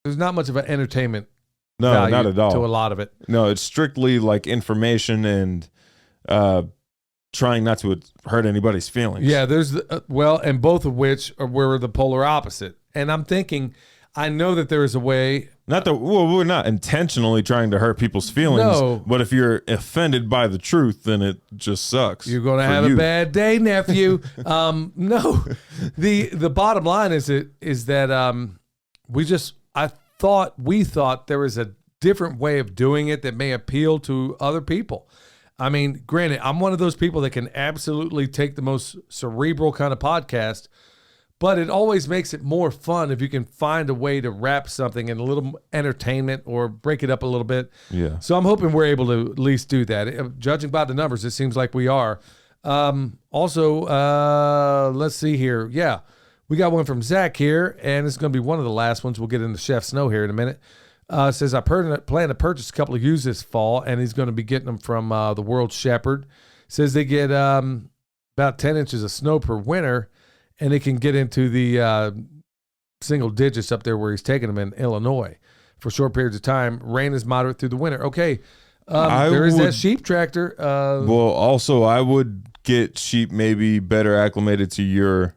Speaker 1: there's not much of an entertainment value
Speaker 2: not at all
Speaker 1: to a lot of it.
Speaker 2: No, it's strictly like information and trying not to hurt anybody's feelings.
Speaker 1: Yeah, there's and both of which were the polar opposite. And I'm thinking, I know that there is a way.
Speaker 2: We're not intentionally trying to hurt people's feelings.
Speaker 1: No.
Speaker 2: But if you're offended by the truth, then it just sucks.
Speaker 1: You're going to have a bad day, nephew. No, the bottom line is that we thought there was a different way of doing it that may appeal to other people. I mean, granted, I'm one of those people that can absolutely take the most cerebral kind of podcast, but it always makes it more fun if you can find a way to wrap something in a little entertainment or break it up a little bit.
Speaker 2: Yeah.
Speaker 1: So I'm hoping we're able to at least do that. Judging by the numbers, it seems like we are. Also, let's see here. Yeah, we got one from Zach here, and it's going to be one of the last ones. We'll get into Chef Snow here in a minute. Says, I plan to purchase a couple of ewes this fall, and he's going to be getting them from the World Shepherd. Says they get about 10 inches of snow per winter, and they can get into the single digits up there where he's taking them in Illinois for short periods of time. Rain is moderate through the winter. Okay, there is that sheep tractor.
Speaker 2: Also, I would get sheep maybe better acclimated to your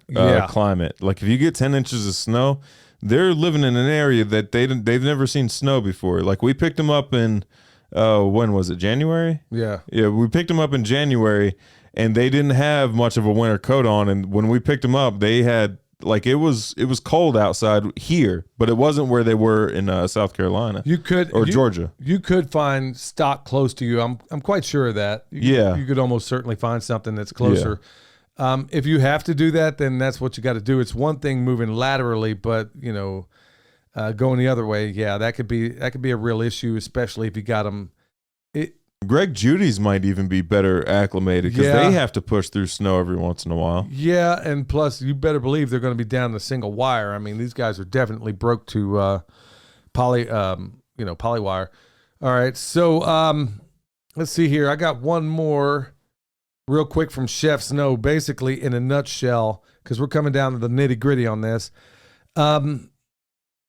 Speaker 2: climate. Like if you get 10 inches of snow, they're living in an area that they've never seen snow before. Like we picked them up in, when was it, January?
Speaker 1: Yeah,
Speaker 2: we picked them up in January, and they didn't have much of a winter coat on. And when we picked them up, they had it was cold outside here, but it wasn't where they were in South Carolina. Georgia. You could find stock close to you. I'm quite sure of that. You could almost certainly find something that's closer. Yeah. If you have to do that, then that's what you got to do. It's one thing moving laterally, but going the other way, that could be a real issue, especially if you got them. Greg Judy's might even be better acclimated because they have to push through snow every once in a while. Yeah,
Speaker 1: and plus, you better believe they're going to be down to single wire. I mean, these guys are definitely broke to polywire. All right, so let's see here. I got one more real quick from Chef Snow, basically in a nutshell, because we're coming down to the nitty gritty on this.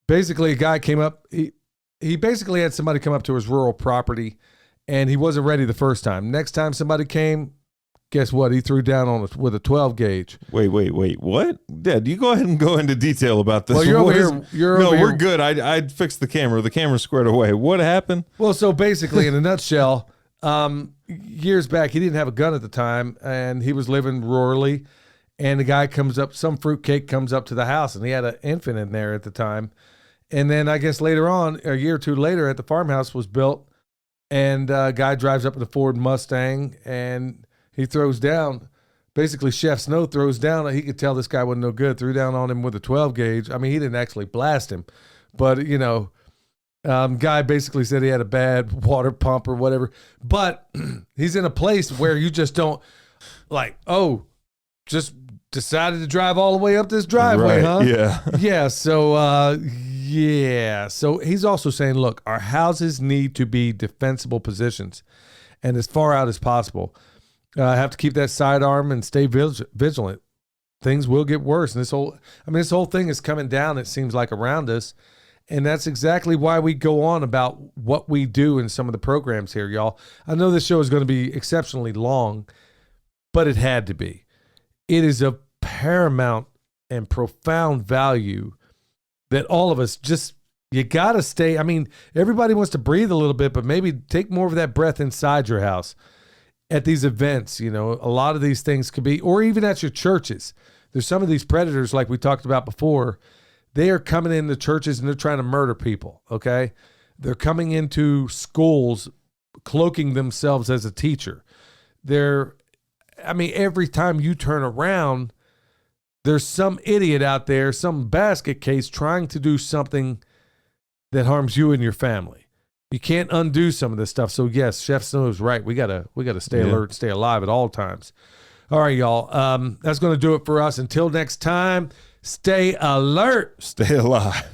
Speaker 1: Basically, a guy came up. He basically had somebody come up to his rural property, and he wasn't ready the first time. Next time somebody came, guess what? He threw down on it with a 12 gauge.
Speaker 2: Wait, what? Dad, you go ahead and go into detail about this.
Speaker 1: Well, you're over here.
Speaker 2: We're good. I'd fix the camera. The camera's squared away. What happened?
Speaker 1: Well, so basically, in a nutshell, years back, he didn't have a gun at the time, and he was living rurally. And the guy comes up, some fruitcake comes up to the house, and he had an infant in there at the time. And then I guess later on, a year or two later, at the farmhouse was built. And a guy drives up in a Ford Mustang, and he throws down. Basically, Chef Snow throws down. He could tell this guy wasn't no good. Threw down on him with a 12 gauge. I mean, he didn't actually blast him, but guy basically said he had a bad water pump or whatever. But he's in a place where you just don't just decided to drive all the way up this driveway,
Speaker 2: right,
Speaker 1: huh?
Speaker 2: Yeah.
Speaker 1: Yeah. So Yeah. So he's also saying, look, our houses need to be defensible positions and as far out as possible. Have to keep that sidearm and stay vigilant. Things will get worse. And this whole thing is coming down, it seems like, around us. And that's exactly why we go on about what we do in some of the programs here, y'all. I know this show is going to be exceptionally long, but it had to be. It is of paramount and profound value that all of us you got to stay. I mean, everybody wants to breathe a little bit, but maybe take more of that breath inside your house. At these events, a lot of these things could be, or even at your churches. There's some of these predators, like we talked about before, they are coming into churches and they're trying to murder people, okay? They're coming into schools, cloaking themselves as a teacher. Every time you turn around, there's some idiot out there, some basket case trying to do something that harms you and your family. You can't undo some of this stuff. So yes, Chef Snow is right. We gotta stay alert, stay alive at all times. All right, y'all. That's gonna do it for us. Until next time, stay alert,
Speaker 2: stay alive.